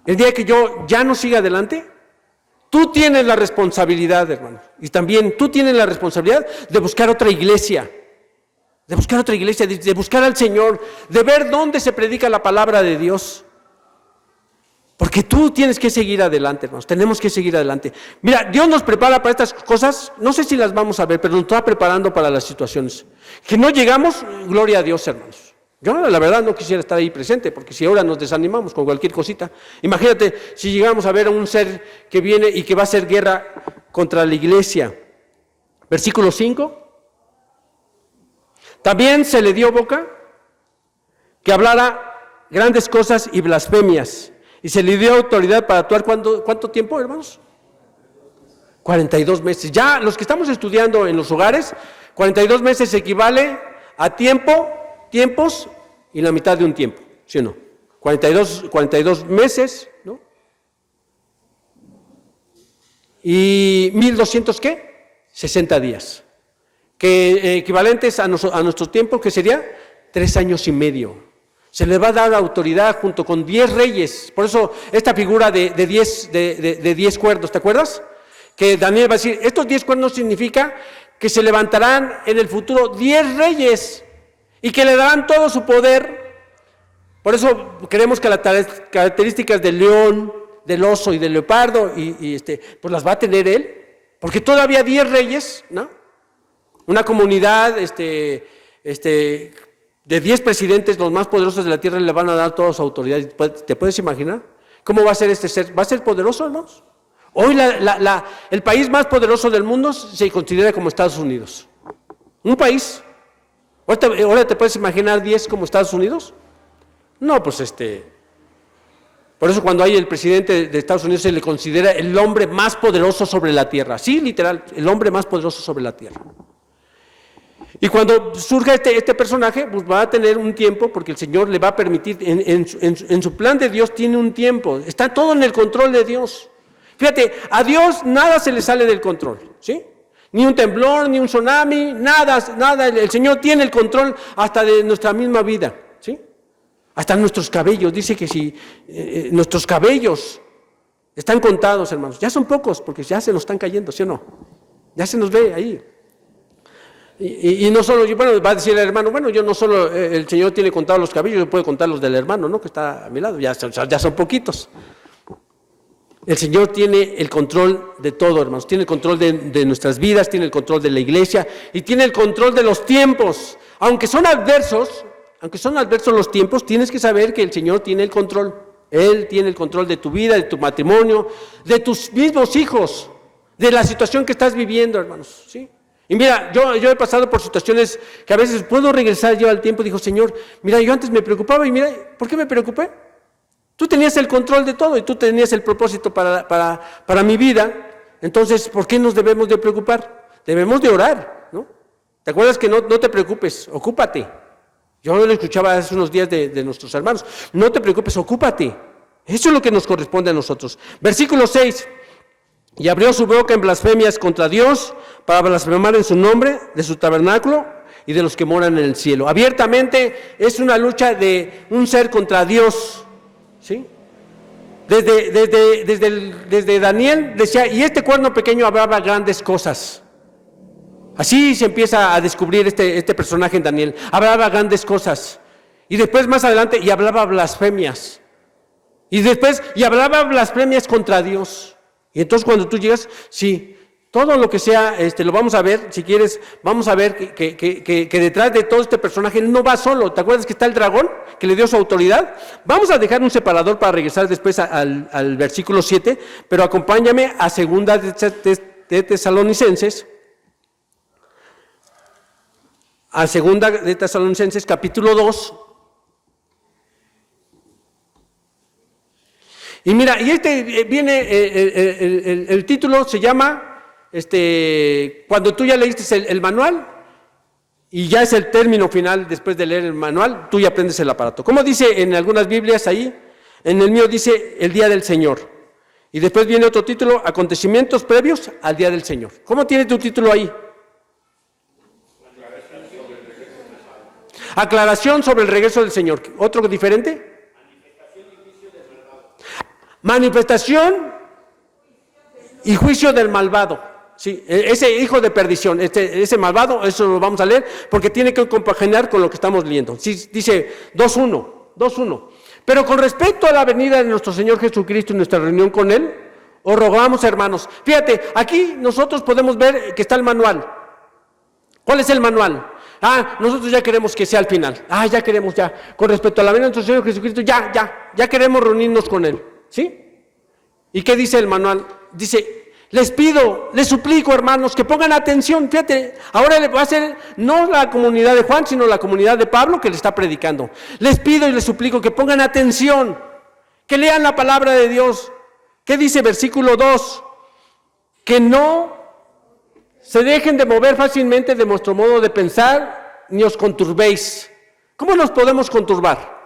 el día que yo ya no siga adelante, tú tienes la responsabilidad, hermano, y también tú tienes la responsabilidad de buscar otra iglesia, de buscar al Señor, de ver dónde se predica la palabra de Dios. Porque tú tienes que seguir adelante, hermanos, tenemos que seguir adelante. Mira, Dios nos prepara para estas cosas, no sé si las vamos a ver, pero nos está preparando para las situaciones. Que no llegamos, gloria a Dios, hermanos. Yo la verdad no quisiera estar ahí presente, porque si ahora nos desanimamos con cualquier cosita, imagínate si llegamos a ver a un ser que viene y que va a hacer guerra contra la iglesia. Versículo 5. También se le dio boca que hablara grandes cosas y blasfemias, y se le dio autoridad para actuar, ¿cuánto tiempo, hermanos? 42 meses. Ya los que estamos estudiando en los hogares, 42 meses equivale a tiempos y la mitad de un tiempo, ¿sí o no? 42 meses, ¿no? Y 1200, ¿qué? 60 días. Que equivalentes a nuestro tiempo, que sería 3 años y medio. Se le va a dar autoridad junto con 10 reyes. Por eso esta figura de 10 cuernos, ¿te acuerdas? Que Daniel va a decir, estos 10 cuernos significa que se levantarán en el futuro 10 reyes y que le darán todo su poder. Por eso creemos que las características del león, del oso y del leopardo, pues las va a tener él, porque todavía 10 reyes, ¿no? Una comunidad de 10 presidentes, los más poderosos de la tierra, le van a dar toda su autoridad. ¿Te puedes imaginar cómo va a ser este ser? ¿Va a ser poderoso, hermanos? Hoy el país más poderoso del mundo se considera como Estados Unidos. Un país. ¿Ahora te puedes imaginar 10 como Estados Unidos? No, pues por eso cuando hay el presidente de Estados Unidos se le considera el hombre más poderoso sobre la tierra. Sí, literal, el hombre más poderoso sobre la tierra. Y cuando surja este personaje, pues va a tener un tiempo, porque el Señor le va a permitir, en su plan de Dios tiene un tiempo, está todo en el control de Dios. Fíjate, a Dios nada se le sale del control, ¿sí? Ni un temblor, ni un tsunami, nada, el Señor tiene el control hasta de nuestra misma vida, ¿sí? Hasta nuestros cabellos, dice que si nuestros cabellos están contados, hermanos, ya son pocos, porque ya se nos están cayendo, ¿sí o no? Ya se nos ve ahí. Y no solo, bueno, va a decir el hermano, bueno, yo no solo, el Señor tiene contados los cabellos, yo puedo contar los del hermano, ¿no? Que está a mi lado, ya son poquitos. El Señor tiene el control de todo, hermanos, tiene el control de nuestras vidas, tiene el control de la iglesia y tiene el control de los tiempos. Aunque son adversos los tiempos, tienes que saber que el Señor tiene el control. Él tiene el control de tu vida, de tu matrimonio, de tus mismos hijos, de la situación que estás viviendo, hermanos, ¿sí? Y mira, yo he pasado por situaciones que a veces puedo regresar yo al tiempo y digo, Señor, mira, yo antes me preocupaba y mira, ¿por qué me preocupé? Tú tenías el control de todo y tú tenías el propósito para mi vida, entonces, ¿por qué nos debemos de preocupar? Debemos de orar, ¿no? ¿Te acuerdas que no te preocupes, ocúpate? Yo lo escuchaba hace unos días de nuestros hermanos, no te preocupes, ocúpate. Eso es lo que nos corresponde a nosotros. Versículo 6. Y abrió su boca en blasfemias contra Dios para blasfemar en su nombre, de su tabernáculo y de los que moran en el cielo. Abiertamente es una lucha de un ser contra Dios, ¿sí? Desde Daniel decía, y este cuerno pequeño hablaba grandes cosas. Así se empieza a descubrir este personaje en Daniel. Hablaba grandes cosas. Y después más adelante, y hablaba blasfemias. Y después, y hablaba blasfemias contra Dios. Y entonces cuando tú llegas, sí, todo lo que sea, lo vamos a ver, si quieres, vamos a ver que detrás de todo este personaje no va solo. ¿Te acuerdas que está el dragón que le dio su autoridad? Vamos a dejar un separador para regresar después al versículo 7, pero acompáñame a segunda de Tesalonicenses, a segunda de Tesalonicenses, capítulo 2. Y mira, y viene, el título se llama, cuando tú ya leíste el manual, y ya es el término final después de leer el manual, tú ya aprendes el aparato. ¿Cómo dice en algunas Biblias ahí? En el mío dice, el día del Señor. Y después viene otro título, acontecimientos previos al día del Señor. ¿Cómo tiene tu título ahí? Aclaración sobre el regreso del Señor. ¿Otro diferente? Manifestación y juicio del malvado. Sí, ese hijo de perdición, ese malvado, eso lo vamos a leer porque tiene que compaginar con lo que estamos leyendo. Sí, dice 2.1. Pero con respecto a la venida de nuestro Señor Jesucristo y nuestra reunión con Él, os rogamos, hermanos. Fíjate, aquí nosotros podemos ver que está el manual. ¿Cuál es el manual? Nosotros ya queremos que sea al final. Ya queremos ya. Con respecto a la venida de nuestro Señor Jesucristo, ya queremos reunirnos con Él. ¿Sí? ¿Y qué dice el manual? Dice, les pido, les suplico, hermanos, que pongan atención. Fíjate, ahora va a ser no la comunidad de Juan, sino la comunidad de Pablo que le está predicando. Les pido y les suplico que pongan atención, que lean la palabra de Dios. ¿Qué dice versículo 2? que no se dejen de mover fácilmente de vuestro modo de pensar, ni os conturbéis. ¿Cómo nos podemos conturbar?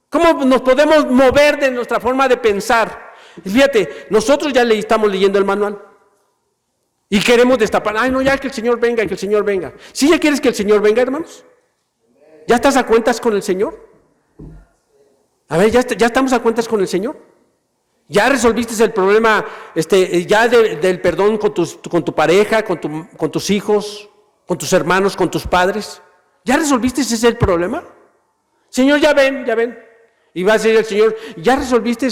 ¿Cómo nos podemos mover de nuestra forma de pensar? Fíjate, nosotros ya estamos leyendo el manual y queremos destapar. Ay, no, ya que el Señor venga, que el Señor venga. ¿Sí ya quieres que el Señor venga, hermanos? ¿Ya estás a cuentas con el Señor? A ver, ¿ya estamos a cuentas con el Señor? ¿Ya resolviste el problema ya del perdón con tu pareja, con tus hijos, con tus hermanos, con tus padres? ¿Ya resolviste ese el problema? Señor, ya ven. Y va a decir el Señor, ya resolviste,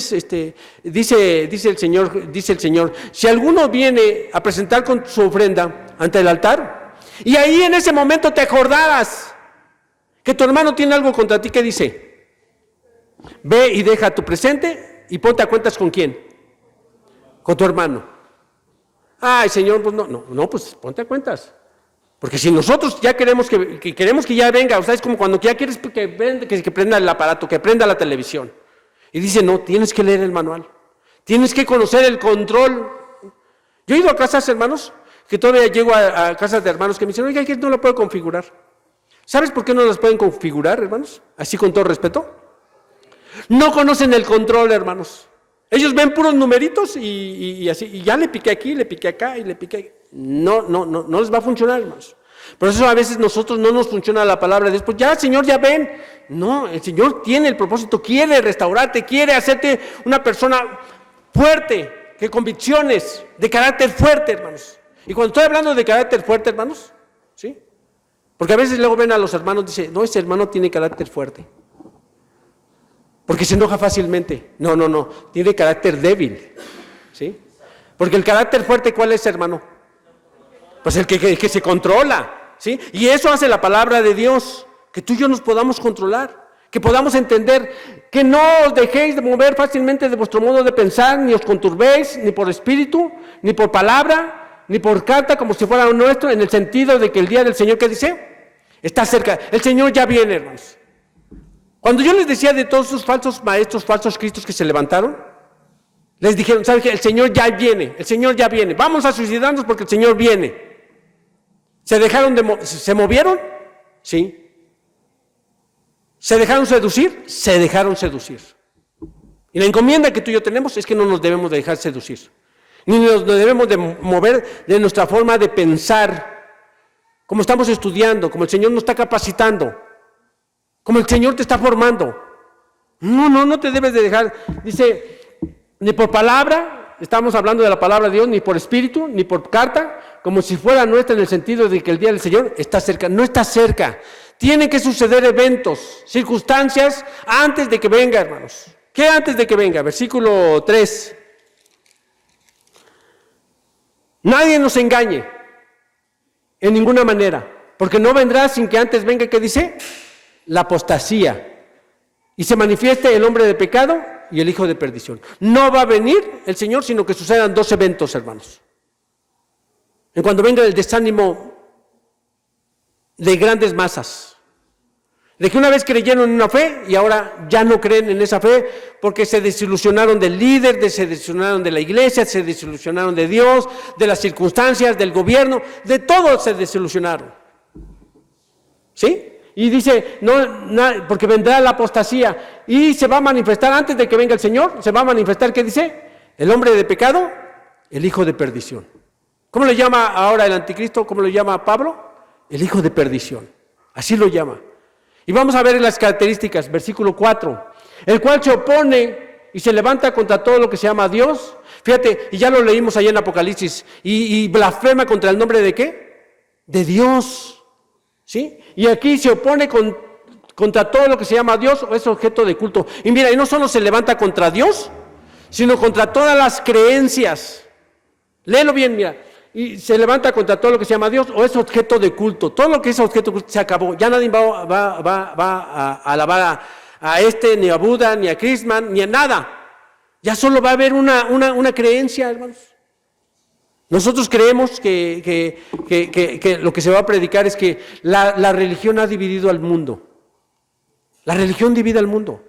dice el Señor, si alguno viene a presentar con su ofrenda ante el altar, y ahí en ese momento te acordarás que tu hermano tiene algo contra ti, ¿qué dice? Ve y deja tu presente y ponte a cuentas ¿con quién? Con tu hermano. Ay, Señor, pues no, pues ponte a cuentas. Porque si nosotros ya queremos que ya venga, o sea, es como cuando ya quieres que prenda el aparato, que prenda la televisión. Y dice, no, tienes que leer el manual. Tienes que conocer el control. Yo he ido a casas, hermanos, que todavía llego a casas de hermanos que me dicen, oiga, que no lo puedo configurar. ¿Sabes por qué no las pueden configurar, hermanos? Así con todo respeto. No conocen el control, hermanos. Ellos ven puros numeritos y así, y ya le piqué aquí, le piqué acá y le piqué aquí. No les va a funcionar, hermanos. Por eso a veces nosotros no nos funciona la palabra después. Ya, Señor, ya ven. No, el Señor tiene el propósito, quiere restaurarte, quiere hacerte una persona fuerte, que convicciones, de carácter fuerte, hermanos. Y cuando estoy hablando de carácter fuerte, hermanos, ¿sí? Porque a veces luego ven a los hermanos y dicen, no, ese hermano tiene carácter fuerte. Porque se enoja fácilmente. No, tiene carácter débil, ¿sí? Porque el carácter fuerte, ¿cuál es, hermano? Pues el que se controla, ¿sí? Y eso hace la palabra de Dios, que tú y yo nos podamos controlar, que podamos entender, que no os dejéis de mover fácilmente de vuestro modo de pensar, ni os conturbéis, ni por espíritu, ni por palabra, ni por carta, como si fuera nuestro, en el sentido de que el día del Señor, ¿qué dice? Está cerca. El Señor ya viene, hermanos. Cuando yo les decía de todos esos falsos maestros, falsos cristos que se levantaron, les dijeron, ¿sabes qué? El Señor ya viene, vamos a suicidarnos porque el Señor viene. ¿Se movieron? Sí. ¿Se dejaron seducir? Se dejaron seducir. Y la encomienda que tú y yo tenemos es que no nos debemos de dejar seducir, ni nos debemos de mover de nuestra forma de pensar, como estamos estudiando, como el Señor nos está capacitando, como el Señor te está formando. No te debes de dejar, dice, ni por palabra, estamos hablando de la palabra de Dios, ni por espíritu, ni por carta, como si fuera nuestra, en el sentido de que el día del Señor está cerca. No está cerca. Tienen que suceder eventos, circunstancias, antes de que venga, hermanos. ¿Qué antes de que venga? Versículo 3. Nadie nos engañe, en ninguna manera, porque no vendrá sin que antes venga, ¿qué dice? La apostasía, y se manifieste el hombre de pecado y el hijo de perdición. No va a venir el Señor, sino que sucedan dos eventos, hermanos. En cuando venga el desánimo de grandes masas, de que una vez creyeron en una fe y ahora ya no creen en esa fe porque se desilusionaron del líder, se desilusionaron de la iglesia, se desilusionaron de Dios, de las circunstancias, del gobierno, de todo se desilusionaron. ¿Sí? Y dice, porque vendrá la apostasía y se va a manifestar antes de que venga el Señor, se va a manifestar, ¿qué dice? El hombre de pecado, el hijo de perdición. ¿Cómo le llama ahora el anticristo? ¿Cómo lo llama Pablo? El hijo de perdición. Así lo llama. Y vamos a ver las características, versículo 4. El cual se opone y se levanta contra todo lo que se llama Dios. Fíjate, y ya lo leímos allá en Apocalipsis. Y blasfema contra el nombre de ¿qué? De Dios. ¿Sí? Y aquí se opone contra todo lo que se llama Dios o es objeto de culto. Y mira, y no solo se levanta contra Dios, sino contra todas las creencias. Léelo bien, mira. Y se levanta contra todo lo que se llama Dios o es objeto de culto. Todo lo que es objeto de culto se acabó. Ya nadie va a alabar a ni a Buda, ni a Krishnan, ni a nada. Ya solo va a haber una creencia, hermanos. Nosotros creemos que lo que se va a predicar es que la religión ha dividido al mundo. La religión divide al mundo.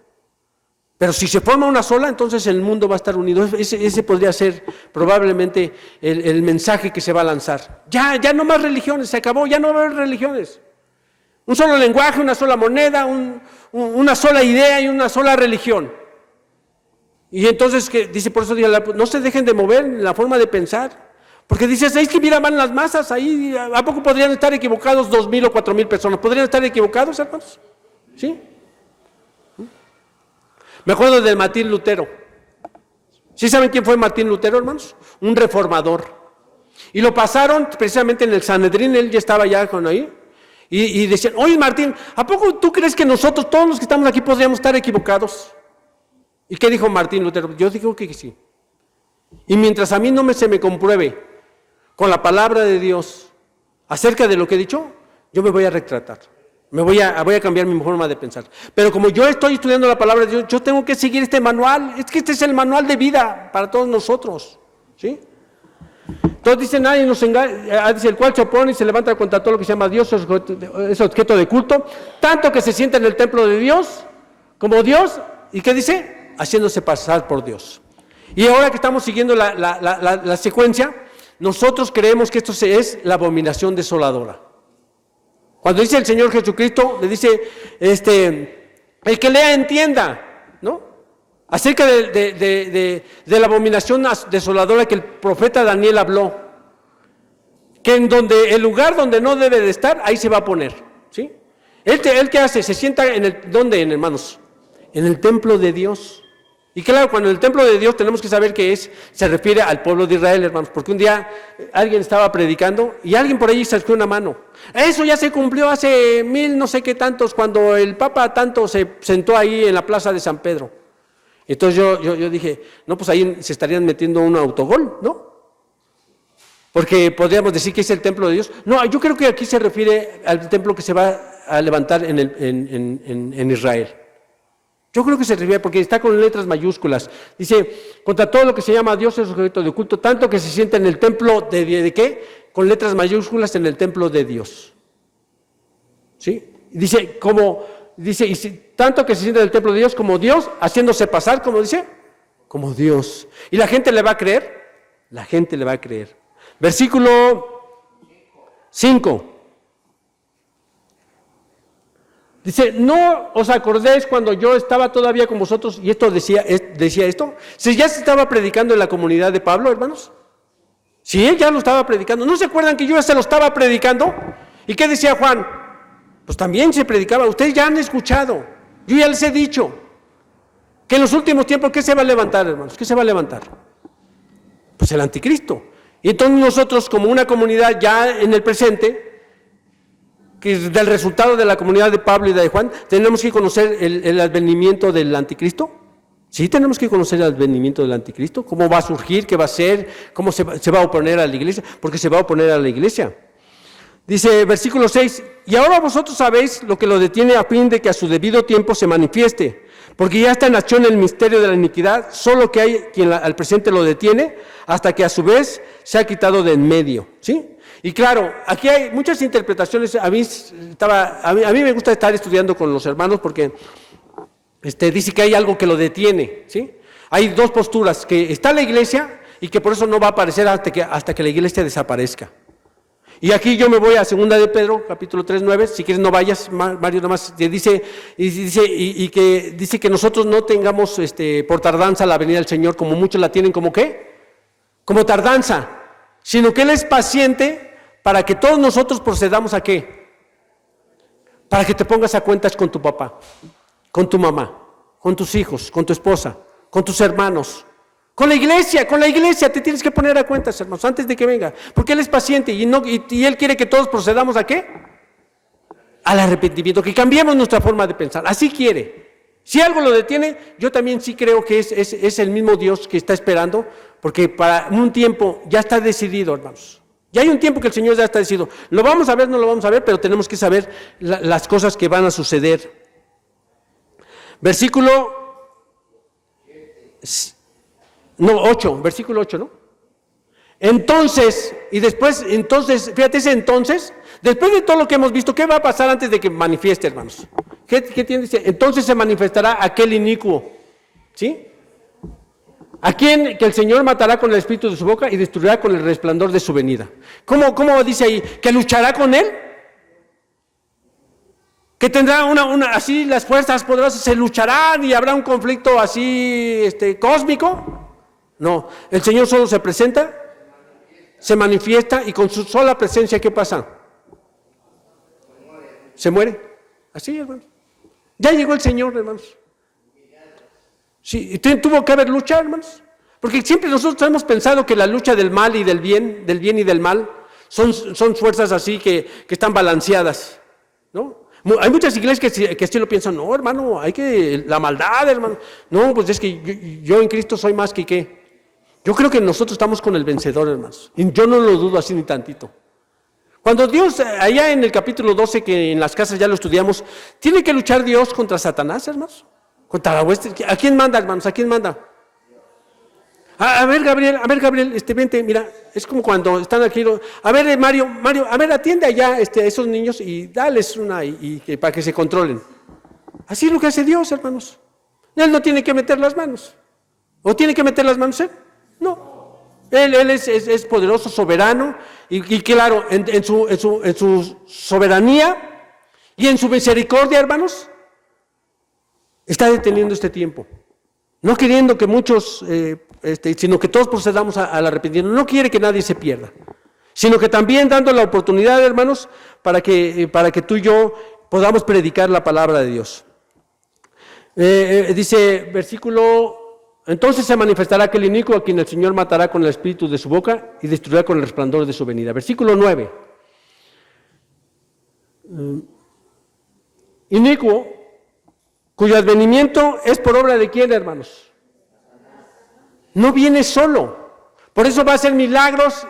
Pero si se forma una sola, entonces el mundo va a estar unido. Ese podría ser probablemente el mensaje que se va a lanzar. Ya no más religiones, se acabó, ya no va a haber religiones. Un solo lenguaje, una sola moneda, una sola idea y una sola religión. Y entonces, dice, por eso no se dejen de mover en la forma de pensar. Porque dices, es que mira, van las masas, ahí, ¿a poco podrían estar equivocados 2,000 o 4,000 personas? ¿Podrían estar equivocados, hermanos? ¿Sí? Me acuerdo de Martín Lutero. ¿Sí saben quién fue Martín Lutero, hermanos? Un reformador. Y lo pasaron precisamente en el Sanedrín, él ya estaba ya con ahí. Y decían, oye Martín, ¿a poco tú crees que nosotros, todos los que estamos aquí, podríamos estar equivocados? ¿Y qué dijo Martín Lutero? Yo digo que sí. Y mientras a mí no se me compruebe con la palabra de Dios acerca de lo que he dicho, yo me voy a retratar. Voy a cambiar mi forma de pensar. Pero como yo estoy estudiando la palabra de Dios, yo tengo que seguir este manual. Es que este es el manual de vida para todos nosotros. ¿Sí? Entonces dice, nadie nos engaña, dice, el cual se opone y se levanta contra todo lo que se llama Dios, es objeto de culto, tanto que se sienta en el templo de Dios, como Dios, ¿y qué dice? Haciéndose pasar por Dios. Y ahora que estamos siguiendo la secuencia, nosotros creemos que esto es la abominación desoladora. Cuando dice el Señor Jesucristo, le dice, el que lea entienda, ¿no? Acerca de la abominación desoladora que el profeta Daniel habló, que el lugar donde no debe de estar, ahí se va a poner, ¿sí? ¿Él qué hace? Se sienta ¿dónde, hermanos? En el templo de Dios. Y claro, cuando el templo de Dios tenemos que saber que se refiere al pueblo de Israel, hermanos, porque un día alguien estaba predicando y alguien por ahí sacó una mano. Eso ya se cumplió hace 1000 no sé qué tantos, cuando el Papa tanto se sentó ahí en la plaza de San Pedro. Entonces yo dije, no, pues ahí se estarían metiendo un autogol, ¿no? Porque podríamos decir que es el templo de Dios. No, yo creo que aquí se refiere al templo que se va a levantar en Israel. Yo creo que se refiere, porque está con letras mayúsculas. Dice, contra todo lo que se llama Dios es objeto de culto, tanto que se sienta en el templo ¿de qué? Con letras mayúsculas en el templo de Dios. ¿Sí? Dice, tanto que se sienta en el templo de Dios como Dios, haciéndose pasar, como dice, como Dios. ¿Y la gente le va a creer? La gente le va a creer. Versículo 5. Dice, ¿no os acordéis cuando yo estaba todavía con vosotros? Y esto decía esto. Si ya se estaba predicando en la comunidad de Pablo, hermanos. Si él ya lo estaba predicando. ¿No se acuerdan que yo ya se lo estaba predicando? ¿Y qué decía Juan? Pues también se predicaba. Ustedes ya han escuchado. Yo ya les he dicho que en los últimos tiempos, ¿qué se va a levantar, hermanos? ¿Qué se va a levantar? Pues el anticristo. Y entonces nosotros, como una comunidad ya en el presente, que del resultado de la comunidad de Pablo y de Juan, tenemos que conocer el advenimiento del anticristo. Sí, tenemos que conocer el advenimiento del anticristo, cómo va a surgir, qué va a ser, cómo se va a oponer a la iglesia, porque se va a oponer a la iglesia. Dice versículo 6, y ahora vosotros sabéis lo que lo detiene a fin de que a su debido tiempo se manifieste, porque ya está en acción el misterio de la iniquidad, solo que hay quien al presente lo detiene, hasta que a su vez se ha quitado de en medio, ¿sí? Y claro, aquí hay muchas interpretaciones. A mí me gusta estar estudiando con los hermanos porque dice que hay algo que lo detiene, ¿sí? Hay dos posturas, que está la iglesia y que por eso no va a aparecer hasta que la iglesia desaparezca. Y aquí yo me voy a 2 de Pedro, capítulo 3, 9, si quieres no vayas, Mario, nomás, dice que nosotros no tengamos por tardanza la venida del Señor, como muchos la tienen, ¿como qué? Como tardanza, sino que Él es paciente para que todos nosotros procedamos ¿a qué? Para que te pongas a cuentas con tu papá, con tu mamá, con tus hijos, con tu esposa, con tus hermanos, con la iglesia te tienes que poner a cuentas, hermanos, antes de que venga, porque Él es paciente y Él quiere que todos procedamos ¿a qué? Al arrepentimiento, que cambiemos nuestra forma de pensar, así quiere. Si algo lo detiene, yo también sí creo que es el mismo Dios que está esperando, porque para un tiempo ya está decidido, hermanos. Ya hay un tiempo que el Señor ya está decidido. Lo vamos a ver, no lo vamos a ver, pero tenemos que saber las cosas que van a suceder. Versículo 8, ¿no? Entonces, y después, fíjate ese entonces, después de todo lo que hemos visto, ¿qué va a pasar antes de que manifieste, hermanos? ¿Qué tiene? Entonces se manifestará aquel inicuo. ¿Sí? ¿A quién? Que el Señor matará con el espíritu de su boca y destruirá con el resplandor de su venida. ¿Cómo dice ahí? ¿Que luchará con él? ¿Que tendrá así las fuerzas poderosas se lucharán y habrá un conflicto así cósmico? No, el Señor solo se presenta, se manifiesta y con su sola presencia, ¿qué pasa? Se muere. Así, hermanos. Ya llegó el Señor, hermanos. Sí, tuvo que haber lucha, hermanos. Porque siempre nosotros hemos pensado que la lucha del mal y del bien y del mal, son fuerzas así que están balanceadas, ¿no? Hay muchas iglesias que así lo piensan. No, hermano, la maldad, hermano. No, pues es que yo en Cristo soy más que qué. Yo creo que nosotros estamos con el vencedor, hermanos. Y yo no lo dudo así ni tantito. Cuando Dios, allá en el capítulo 12, que en las casas ya lo estudiamos, ¿tiene que luchar Dios contra Satanás, hermanos? Contra la hueste. ¿A quién manda, hermanos? ¿A quién manda? A ver, Gabriel, vente, mira, es como cuando están aquí. A ver, Mario, a ver, atiende allá a esos niños y dales una para que se controlen. Así es lo que hace Dios, hermanos. Él no tiene que meter las manos. ¿O tiene que meter las manos él? No. Él es poderoso, soberano, y claro, en su soberanía y en su misericordia, hermanos, está deteniendo este tiempo. No queriendo que muchos, sino que todos procedamos al arrepentimiento. No quiere que nadie se pierda, sino que también dando la oportunidad, hermanos, para que tú y yo podamos predicar la palabra de Dios. Dice, versículo, entonces se manifestará aquel inicuo a quien el Señor matará con el espíritu de su boca y destruirá con el resplandor de su venida. Versículo 9. Inicuo, cuyo advenimiento es por obra de quién, hermanos. No viene solo. Por eso va a hacer milagros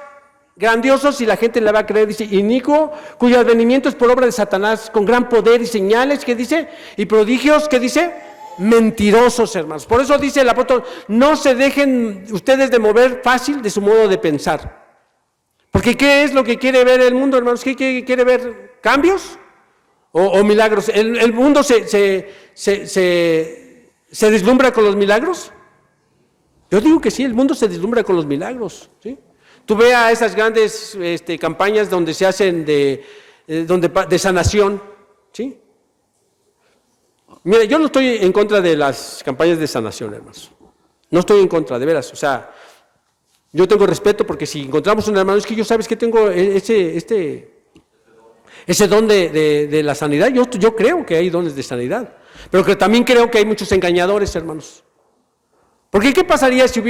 grandiosos y la gente le va a creer. Dice, inicuo, cuyo advenimiento es por obra de Satanás, con gran poder y señales, ¿qué dice? Y prodigios, ¿qué dice? Mentirosos, hermanos. Por eso dice el apóstol, no se dejen ustedes de mover fácil de su modo de pensar. Porque ¿qué es lo que quiere ver el mundo, hermanos? ¿Qué quiere ver? ¿Cambios? ¿O milagros? ¿El mundo se deslumbra con los milagros? Yo digo que sí, el mundo se deslumbra con los milagros, ¿sí? Tú ve a esas grandes campañas donde se hacen de sanación, ¿sí? Mira, yo no estoy en contra de las campañas de sanación, hermanos. No estoy en contra, de veras. O sea, yo tengo respeto porque si encontramos un hermano, es que yo sabes que tengo ese don de la sanidad. Yo creo que hay dones de sanidad, pero que también creo que hay muchos engañadores, hermanos. Porque ¿qué pasaría si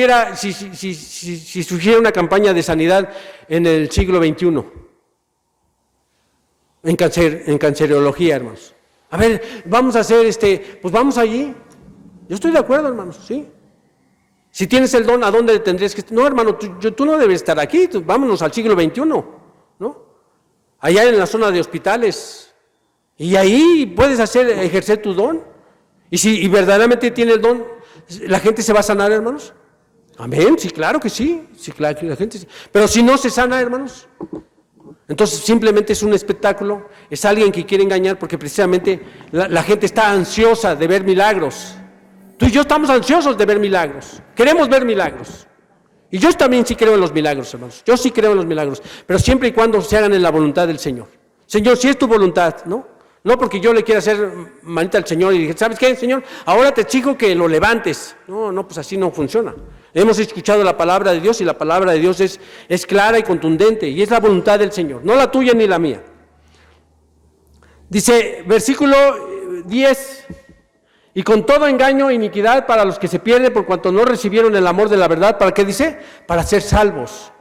surgiera una campaña de sanidad en el siglo XXI? En cancerología, hermanos. A ver, vamos a hacer pues vamos allí. Yo estoy de acuerdo, hermanos, ¿sí? Si tienes el don, ¿a dónde tendrías que estar? No, hermano, tú no debes estar aquí, vámonos al siglo XXI, ¿no? Allá en la zona de hospitales. Y ahí puedes ejercer tu don. Y si verdaderamente tienes el don, ¿la gente se va a sanar, hermanos? Amén, sí, claro que sí. Sí, claro que la gente sí. Pero si no se sana, hermanos, entonces simplemente es un espectáculo, es alguien que quiere engañar porque precisamente la gente está ansiosa de ver milagros. Tú y yo estamos ansiosos de ver milagros, queremos ver milagros. Y yo también sí creo en los milagros, hermanos, yo sí creo en los milagros, pero siempre y cuando se hagan en la voluntad del Señor. Señor, si es tu voluntad, ¿no? No porque yo le quiera hacer manita al Señor y dije, ¿sabes qué, Señor? Ahora te exijo que lo levantes. No, pues así no funciona. Hemos escuchado la palabra de Dios y la palabra de Dios es clara y contundente y es la voluntad del Señor, no la tuya ni la mía. Dice, versículo 10, y con todo engaño e iniquidad para los que se pierden por cuanto no recibieron el amor de la verdad, ¿para qué dice? Para ser salvos.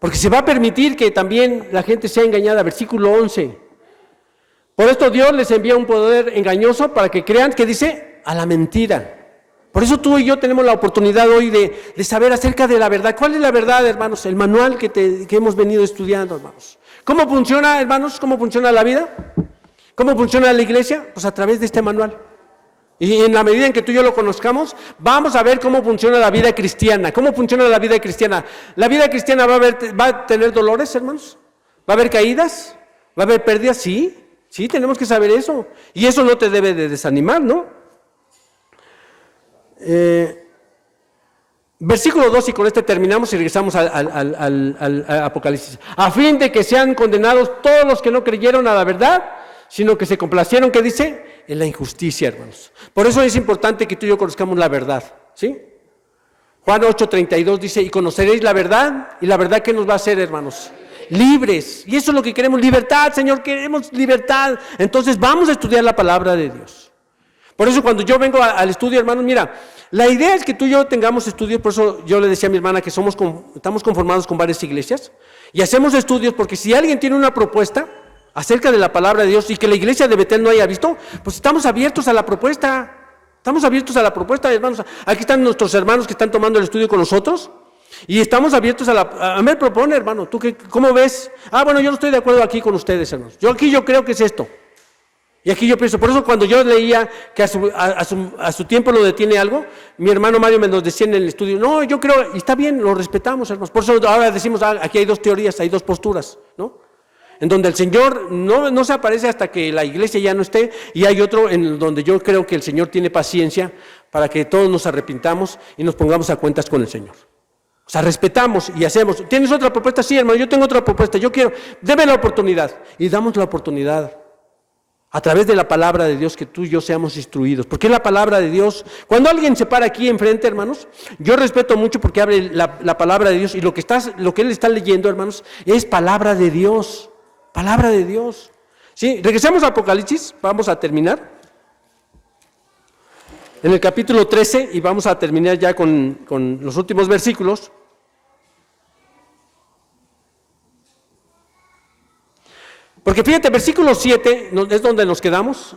Porque se va a permitir que también la gente sea engañada. Versículo 11. Por esto Dios les envía un poder engañoso para que crean, que dice, a la mentira. Por eso tú y yo tenemos la oportunidad hoy de saber acerca de la verdad. ¿Cuál es la verdad, hermanos? El manual que hemos venido estudiando, hermanos. ¿Cómo funciona, hermanos? ¿Cómo funciona la vida? ¿Cómo funciona la iglesia? Pues a través de este manual. Y en la medida en que tú y yo lo conozcamos, vamos a ver cómo funciona la vida cristiana. ¿Cómo funciona la vida cristiana? ¿La vida cristiana va a tener dolores, hermanos? ¿Va a haber caídas? ¿Va a haber pérdidas? Sí. Sí, tenemos que saber eso. Y eso no te debe de desanimar, ¿no? Versículo 2, y con este terminamos y regresamos al Apocalipsis. A fin de que sean condenados todos los que no creyeron a la verdad, sino que se complacieron, ¿qué dice? En la injusticia, hermanos. Por eso es importante que tú y yo conozcamos la verdad, ¿sí? Juan 8:32 dice, y conoceréis la verdad, y la verdad, ¿qué nos va a hacer, hermanos? Libres. Y eso es lo que queremos, libertad, Señor, queremos libertad. Entonces vamos a estudiar la palabra de Dios. Por eso cuando yo vengo al estudio, hermanos, mira, la idea es que tú y yo tengamos estudios. Por eso yo le decía a mi hermana que estamos conformados con varias iglesias y hacemos estudios, porque si alguien tiene una propuesta acerca de la palabra de Dios y que la iglesia de Betel no haya visto, pues estamos abiertos a la propuesta. Estamos abiertos a la propuesta, hermanos. Aquí están nuestros hermanos que están tomando el estudio con nosotros y estamos abiertos a me propone, hermano, ¿tú cómo ves? Bueno, yo no estoy de acuerdo aquí con ustedes, hermanos. Yo creo que es esto. Y aquí yo pienso, por eso cuando yo leía que a su tiempo lo detiene algo, mi hermano Mario me nos decía en el estudio, no, yo creo, y está bien, lo respetamos, hermanos. Por eso ahora decimos, aquí hay dos teorías, hay dos posturas, ¿no? En donde el Señor no se aparece hasta que la iglesia ya no esté, y hay otro en donde yo creo que el Señor tiene paciencia para que todos nos arrepintamos y nos pongamos a cuentas con el Señor. O sea, respetamos y hacemos. ¿Tienes otra propuesta? Sí, hermano, yo tengo otra propuesta, yo quiero, deme la oportunidad. Y damos la oportunidad a través de la palabra de Dios, que tú y yo seamos instruidos. Porque es la palabra de Dios. Cuando alguien se para aquí enfrente, hermanos, yo respeto mucho porque abre la palabra de Dios, y lo que él está leyendo, hermanos, es palabra de Dios. Palabra de Dios. ¿Sí? Regresamos a Apocalipsis, vamos a terminar. En el capítulo 13, y vamos a terminar ya con los últimos versículos. Porque fíjate, versículo 7 es donde nos quedamos.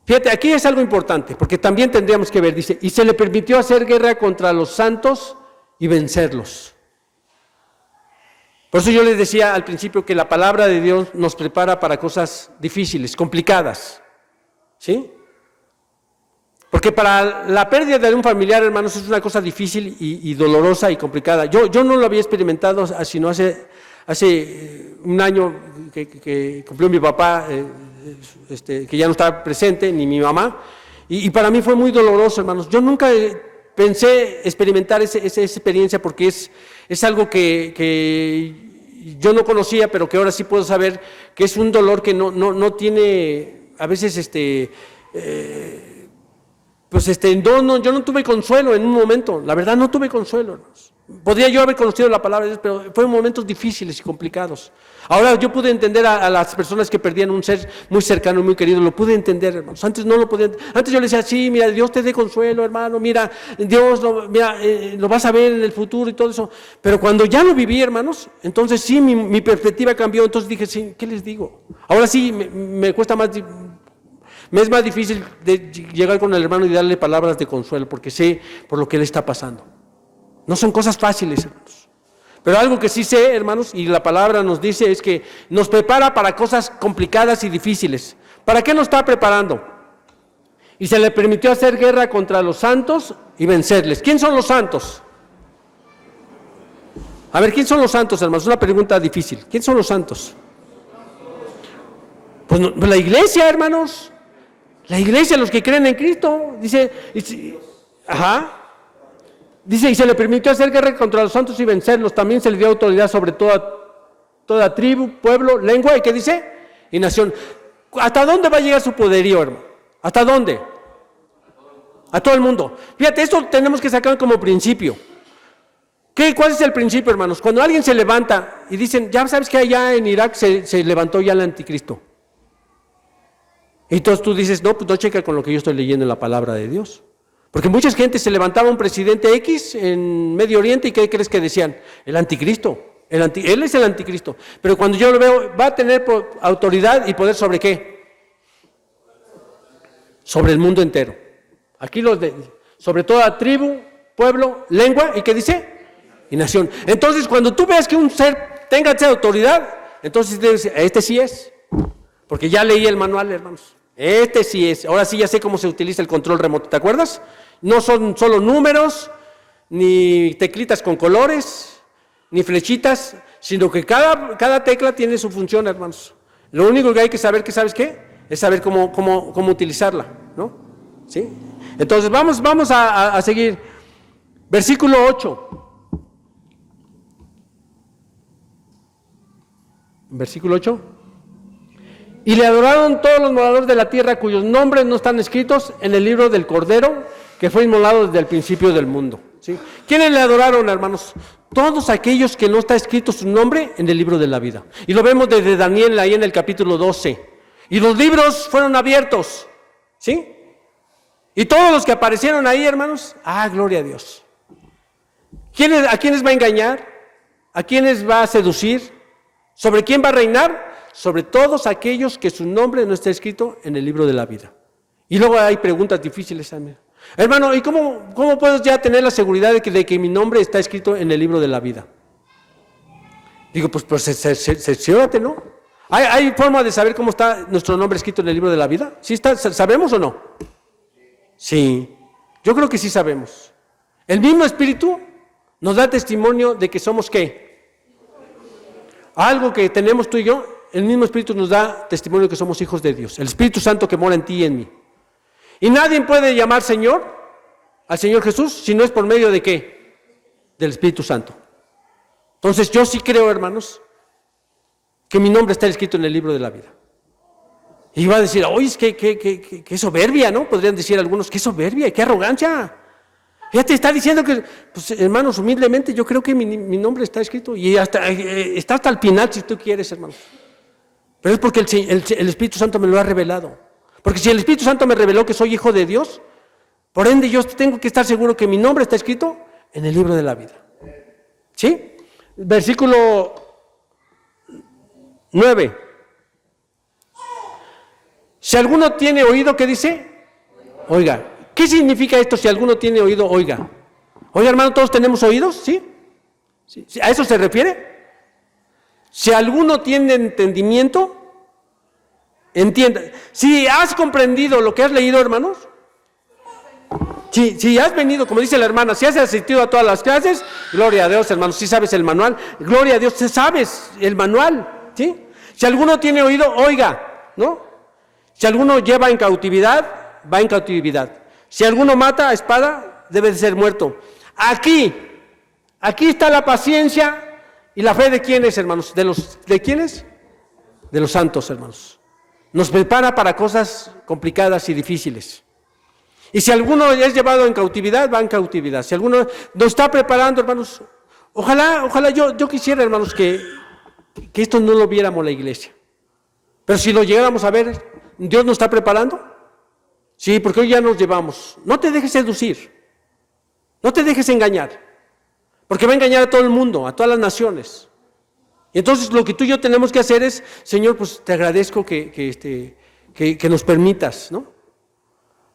Fíjate, aquí es algo importante, porque también tendríamos que ver, dice, y se le permitió hacer guerra contra los santos y vencerlos. Por eso yo les decía al principio que la palabra de Dios nos prepara para cosas difíciles, complicadas, ¿sí? Porque para la pérdida de un familiar, hermanos, es una cosa difícil y dolorosa y complicada. Yo no lo había experimentado sino hace un año que cumplió mi papá, que ya no estaba presente, ni mi mamá, y para mí fue muy doloroso, hermanos. Yo nunca pensé experimentar esa experiencia, porque es algo que yo no conocía, pero que ahora sí puedo saber que es un dolor que no tiene, a veces, yo no tuve consuelo en un momento. La verdad, no tuve consuelo, hermanos. Podría yo haber conocido la palabra de Dios, pero fueron momentos difíciles y complicados. Ahora yo pude entender a las personas que perdían un ser muy cercano, muy querido. Lo pude entender, hermanos. Antes no lo podía. Antes yo le decía, sí, mira, Dios te dé consuelo, hermano. Mira, Dios lo vas a ver en el futuro y todo eso. Pero cuando ya lo viví, hermanos, entonces sí, mi perspectiva cambió. Entonces dije, sí, ¿qué les digo? Ahora sí me cuesta más. Me es más difícil de llegar con el hermano y darle palabras de consuelo, porque sé por lo que él está pasando. No son cosas fáciles, hermanos. Pero algo que sí sé, hermanos, y la palabra nos dice, es que nos prepara para cosas complicadas y difíciles. ¿Para qué nos está preparando? Y se le permitió hacer guerra contra los santos y vencerles. ¿Quién son los santos? A ver, ¿quién son los santos, hermanos? Es una pregunta difícil. ¿Quién son los santos? Pues la iglesia, hermanos. La iglesia, los que creen en Cristo, dice, y se le permitió hacer guerra contra los santos y vencerlos. También se le dio autoridad sobre toda tribu, pueblo, lengua, ¿y qué dice? Y nación. ¿Hasta dónde va a llegar su poderío, hermano? ¿Hasta dónde? A todo el mundo. Fíjate, esto tenemos que sacar como principio. ¿Cuál es el principio, hermanos? Cuando alguien se levanta y dicen, ya sabes que allá en Irak se levantó ya el anticristo. Y entonces tú dices, no, pues no checa con lo que yo estoy leyendo en la palabra de Dios. Porque mucha gente se levantaba un presidente X en Medio Oriente, y ¿qué crees que decían? El anticristo. Él es el anticristo. Pero cuando yo lo veo, va a tener autoridad y poder ¿sobre qué? Sobre el mundo entero. Aquí sobre toda tribu, pueblo, lengua, ¿y qué dice? Y nación. Entonces, cuando tú ves que un ser tenga esa autoridad, entonces dices, este sí es. Porque ya leí el manual, hermanos. Este sí es. Ahora sí ya sé cómo se utiliza el control remoto. ¿Te acuerdas? No son solo números, ni teclitas con colores, ni flechitas, sino que cada tecla tiene su función, hermanos. Lo único que hay que saber, ¿sabes qué? es saber cómo utilizarla, ¿no? ¿Sí? Entonces vamos a seguir. Versículo 8. Versículo 8. Y le adoraron todos los moradores de la tierra cuyos nombres no están escritos en el libro del Cordero, que fue inmolado desde el principio del mundo. ¿Sí? ¿Quiénes le adoraron, hermanos? Todos aquellos que no está escrito su nombre en el libro de la vida. Y lo vemos desde Daniel ahí en el capítulo 12. Y los libros fueron abiertos. ¿Sí? Y todos los que aparecieron ahí, hermanos, gloria a Dios. ¿A quiénes va a engañar? ¿A quiénes va a seducir? ¿Sobre quién va a reinar? Sobre todos aquellos que su nombre no está escrito en el libro de la vida. Y luego hay preguntas difíciles, hermano, ¿y cómo puedo ya tener la seguridad de que mi nombre está escrito en el libro de la vida? Digo, pues cerciórate, ¿no? ¿Hay forma de saber cómo está nuestro nombre escrito en el libro de la vida? ¿Sí está, sabemos o no? Sí, yo creo que sí sabemos. El mismo Espíritu nos da testimonio de que somos ¿qué? Algo que tenemos tú y yo. El mismo Espíritu nos da testimonio de que somos hijos de Dios. El Espíritu Santo que mora en ti y en mí. Y nadie puede llamar Señor al Señor Jesús si no es por medio de ¿qué? Del Espíritu Santo. Entonces yo sí creo, hermanos, que mi nombre está escrito en el libro de la vida. Y va a decir, oye, es que soberbia, ¿no? Podrían decir algunos, qué soberbia, qué arrogancia. Ya te está diciendo que, pues hermanos, humildemente yo creo que mi nombre está escrito. Y está hasta el final si tú quieres, hermanos. Pero es porque el Espíritu Santo me lo ha revelado. Porque si el Espíritu Santo me reveló que soy hijo de Dios, por ende yo tengo que estar seguro que mi nombre está escrito en el libro de la vida. ¿Sí? Versículo 9. Si alguno tiene oído, ¿qué dice? Oiga. ¿Qué significa esto? Si alguno tiene oído, oiga. Oiga, hermano, ¿todos tenemos oídos? ¿Sí? ¿Sí? ¿A eso se refiere? Si alguno tiene entendimiento, entienda. Si has comprendido lo que has leído, hermanos, si has venido, como dice la hermana, si has asistido a todas las clases, gloria a Dios, hermanos, si sabes el manual, gloria a Dios, si sabes el manual, ¿sí? Si alguno tiene oído, oiga, ¿no? Si alguno lleva en cautividad, va en cautividad. Si alguno mata a espada, debe de ser muerto. Aquí está la paciencia y la fe de quiénes, hermanos, ¿de quiénes? De los santos, hermanos. Nos prepara para cosas complicadas y difíciles. Y si alguno es llevado en cautividad, va en cautividad. Si alguno nos está preparando, hermanos, ojalá yo quisiera, hermanos, que esto no lo viéramos la iglesia. Pero si lo llegáramos a ver, ¿Dios nos está preparando? Sí, porque hoy ya nos llevamos. No te dejes seducir. No te dejes engañar. Porque va a engañar a todo el mundo, a todas las naciones. Y entonces lo que tú y yo tenemos que hacer es, Señor, pues te agradezco que nos permitas, ¿no?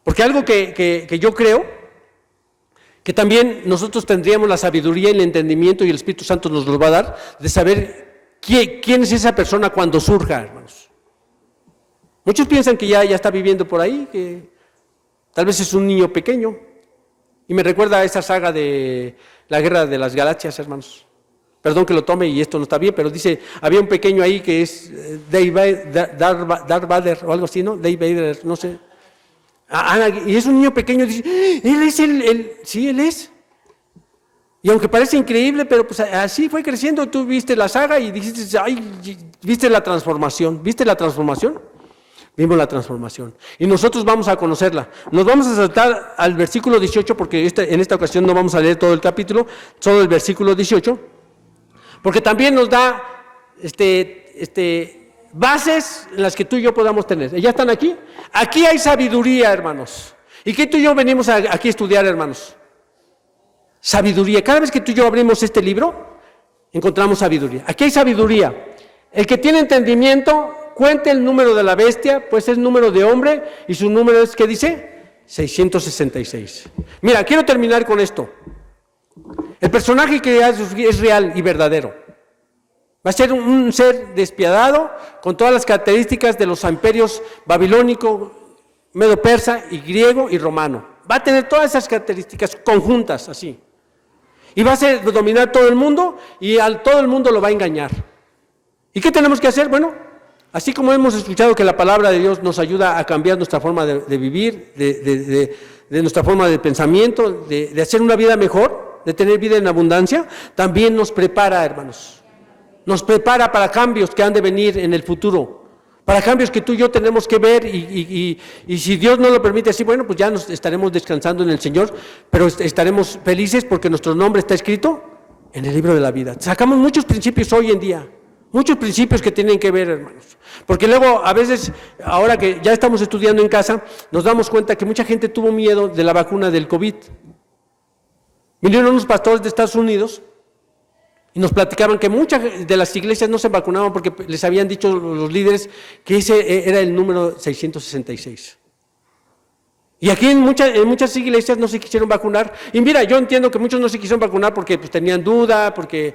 Porque algo que yo creo, que también nosotros tendríamos la sabiduría y el entendimiento, y el Espíritu Santo nos lo va a dar, de saber quién es esa persona cuando surja, hermanos. Muchos piensan que ya está viviendo por ahí, que tal vez es un niño pequeño. Y me recuerda a esa saga de la Guerra de las Galaxias, hermanos. Perdón que lo tome y esto no está bien, pero dice, había un pequeño ahí que es Darth Vader o algo así, ¿no? Darth Vader, no sé. Y es un niño pequeño, dice, él es sí, él es. Y aunque parece increíble, pero pues así fue creciendo. Tú viste la saga y dijiste, ay, ¿viste la transformación? ¿Viste la transformación? Vimos la transformación. Y nosotros vamos a conocerla. Nos vamos a saltar al versículo 18, porque en esta ocasión no vamos a leer todo el capítulo, solo el versículo 18, porque también nos da bases en las que tú y yo podamos tener. ¿Ya están aquí? Aquí hay sabiduría, hermanos. ¿Y qué tú y yo venimos aquí a estudiar, hermanos? Sabiduría. Cada vez que tú y yo abrimos este libro, encontramos sabiduría. Aquí hay sabiduría. El que tiene entendimiento, cuente el número de la bestia, pues es número de hombre, y su número es, ¿qué dice? 666. Mira, quiero terminar con esto. El personaje que es real y verdadero. Va a ser un ser despiadado, con todas las características de los imperios babilónico, medo-persa, y griego y romano. Va a tener todas esas características conjuntas, así. Y va a dominar todo el mundo, y todo el mundo lo va a engañar. ¿Y qué tenemos que hacer? Bueno, Así como hemos escuchado que la palabra de Dios nos ayuda a cambiar nuestra forma de vivir, de nuestra forma de pensamiento, de hacer una vida mejor, de tener vida en abundancia, también nos prepara, hermanos. Nos prepara para cambios que han de venir en el futuro, para cambios que tú y yo tenemos que ver y si Dios no lo permite así, bueno, pues ya nos estaremos descansando en el Señor, pero estaremos felices porque nuestro nombre está escrito en el libro de la vida. Sacamos muchos principios hoy en día, muchos principios que tienen que ver, hermanos, porque luego a veces, ahora que ya estamos estudiando en casa, nos damos cuenta que mucha gente tuvo miedo de la vacuna del COVID. Vinieron unos pastores de Estados Unidos y nos platicaban que muchas de las iglesias no se vacunaban porque les habían dicho los líderes que ese era el número 666. Y aquí en muchas iglesias no se quisieron vacunar. Y mira, yo entiendo que muchos no se quisieron vacunar porque pues, tenían duda, porque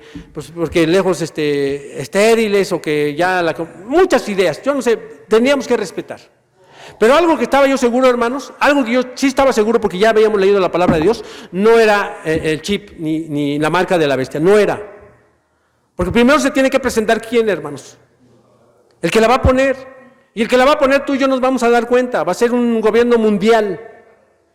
lejos estériles o que ya muchas ideas. Yo no sé, teníamos que respetar. Pero algo que estaba yo seguro, hermanos, algo que yo sí estaba seguro porque ya habíamos leído la palabra de Dios, no era el chip ni la marca de la bestia, no era. Porque primero se tiene que presentar quién, hermanos. El que la va a poner. Y el que la va a poner tú y yo nos vamos a dar cuenta. Va a ser un gobierno mundial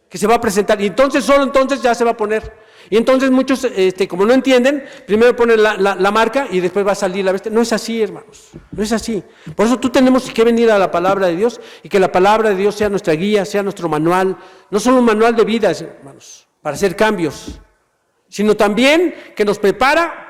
que se va a presentar. Y entonces, solo entonces ya se va a poner. Y entonces muchos, como no entienden, primero ponen la marca y después va a salir la bestia. No es así, hermanos. No es así. Por eso tú tenemos que venir a la palabra de Dios y que la palabra de Dios sea nuestra guía, sea nuestro manual. No solo un manual de vida, hermanos, para hacer cambios, sino también que nos prepara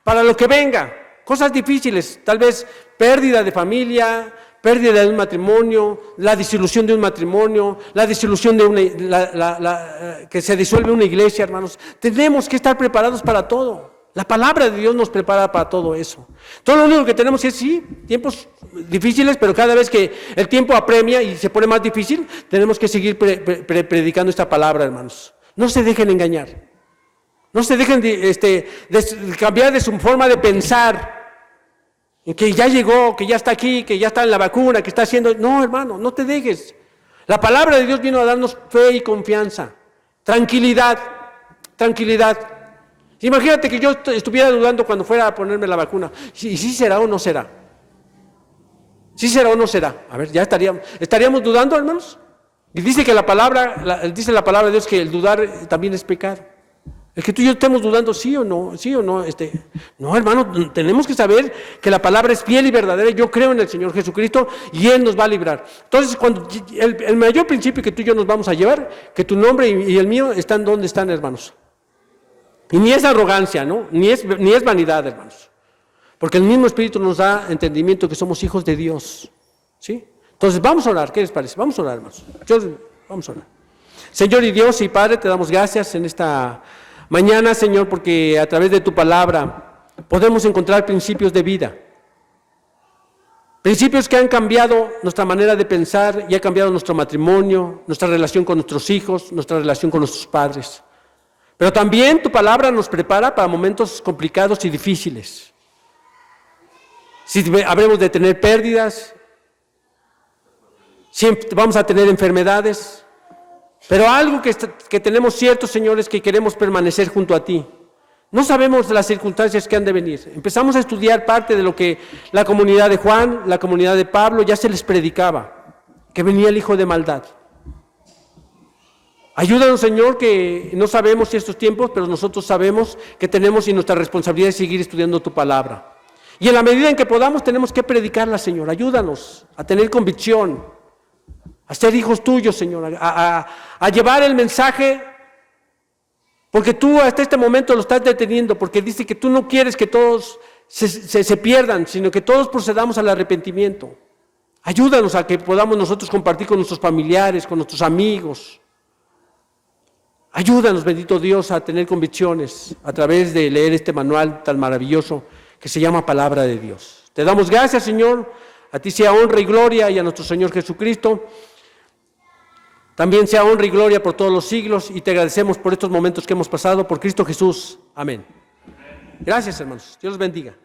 para lo que venga, cosas difíciles, tal vez pérdida de familia, pérdida de un matrimonio, la disolución de un matrimonio, la disolución de que se disuelve una iglesia, hermanos. Tenemos que estar preparados para todo. La palabra de Dios nos prepara para todo eso. Todo lo único que tenemos es, sí, tiempos difíciles, pero cada vez que el tiempo apremia y se pone más difícil, tenemos que seguir predicando esta palabra, hermanos. No se dejen engañar. No se dejen de cambiar de su forma de pensar, en que ya llegó, que ya está aquí, que ya está en la vacuna, que está haciendo... No, hermano, no te dejes. La palabra de Dios vino a darnos fe y confianza, tranquilidad. Imagínate que yo estuviera dudando cuando fuera a ponerme la vacuna. ¿Sí será o no será? ¿Sí será o no será? A ver, ya estaríamos dudando, hermanos. Y dice que dice la palabra de Dios que el dudar también es pecado. El que tú y yo estemos dudando sí o no. No, hermano, tenemos que saber que la palabra es fiel y verdadera. Yo creo en el Señor Jesucristo y Él nos va a librar. Entonces, cuando el mayor principio que tú y yo nos vamos a llevar, que tu nombre y el mío están donde están, hermanos. Y ni es arrogancia, ¿no? Ni es vanidad, hermanos. Porque el mismo Espíritu nos da entendimiento que somos hijos de Dios. ¿Sí? Entonces, vamos a orar. ¿Qué les parece? Vamos a orar, hermanos. Vamos a orar. Señor y Dios y Padre, te damos gracias en esta mañana, Señor, porque a través de tu palabra podemos encontrar principios de vida. Principios que han cambiado nuestra manera de pensar y ha cambiado nuestro matrimonio, nuestra relación con nuestros hijos, nuestra relación con nuestros padres. Pero también tu palabra nos prepara para momentos complicados y difíciles. Si habremos de tener pérdidas, siempre vamos a tener enfermedades. Pero algo que tenemos cierto, Señor, es que queremos permanecer junto a ti. No sabemos las circunstancias que han de venir. Empezamos a estudiar parte de lo que la comunidad de Juan, la comunidad de Pablo, ya se les predicaba, que venía el hijo de maldad. Ayúdanos, Señor, que no sabemos si estos tiempos, pero nosotros sabemos que tenemos y nuestra responsabilidad es seguir estudiando tu palabra. Y en la medida en que podamos, tenemos que predicarla, Señor. Ayúdanos a tener convicción, a ser hijos tuyos, Señor, a llevar el mensaje, porque tú hasta este momento lo estás deteniendo, porque dice que tú no quieres que todos se pierdan, sino que todos procedamos al arrepentimiento. Ayúdanos a que podamos nosotros compartir con nuestros familiares, con nuestros amigos. Ayúdanos, bendito Dios, a tener convicciones a través de leer este manual tan maravilloso que se llama Palabra de Dios. Te damos gracias, Señor, a ti sea honra y gloria y a nuestro Señor Jesucristo. También sea honra y gloria por todos los siglos y te agradecemos por estos momentos que hemos pasado por Cristo Jesús. Amén. Gracias, hermanos. Dios los bendiga.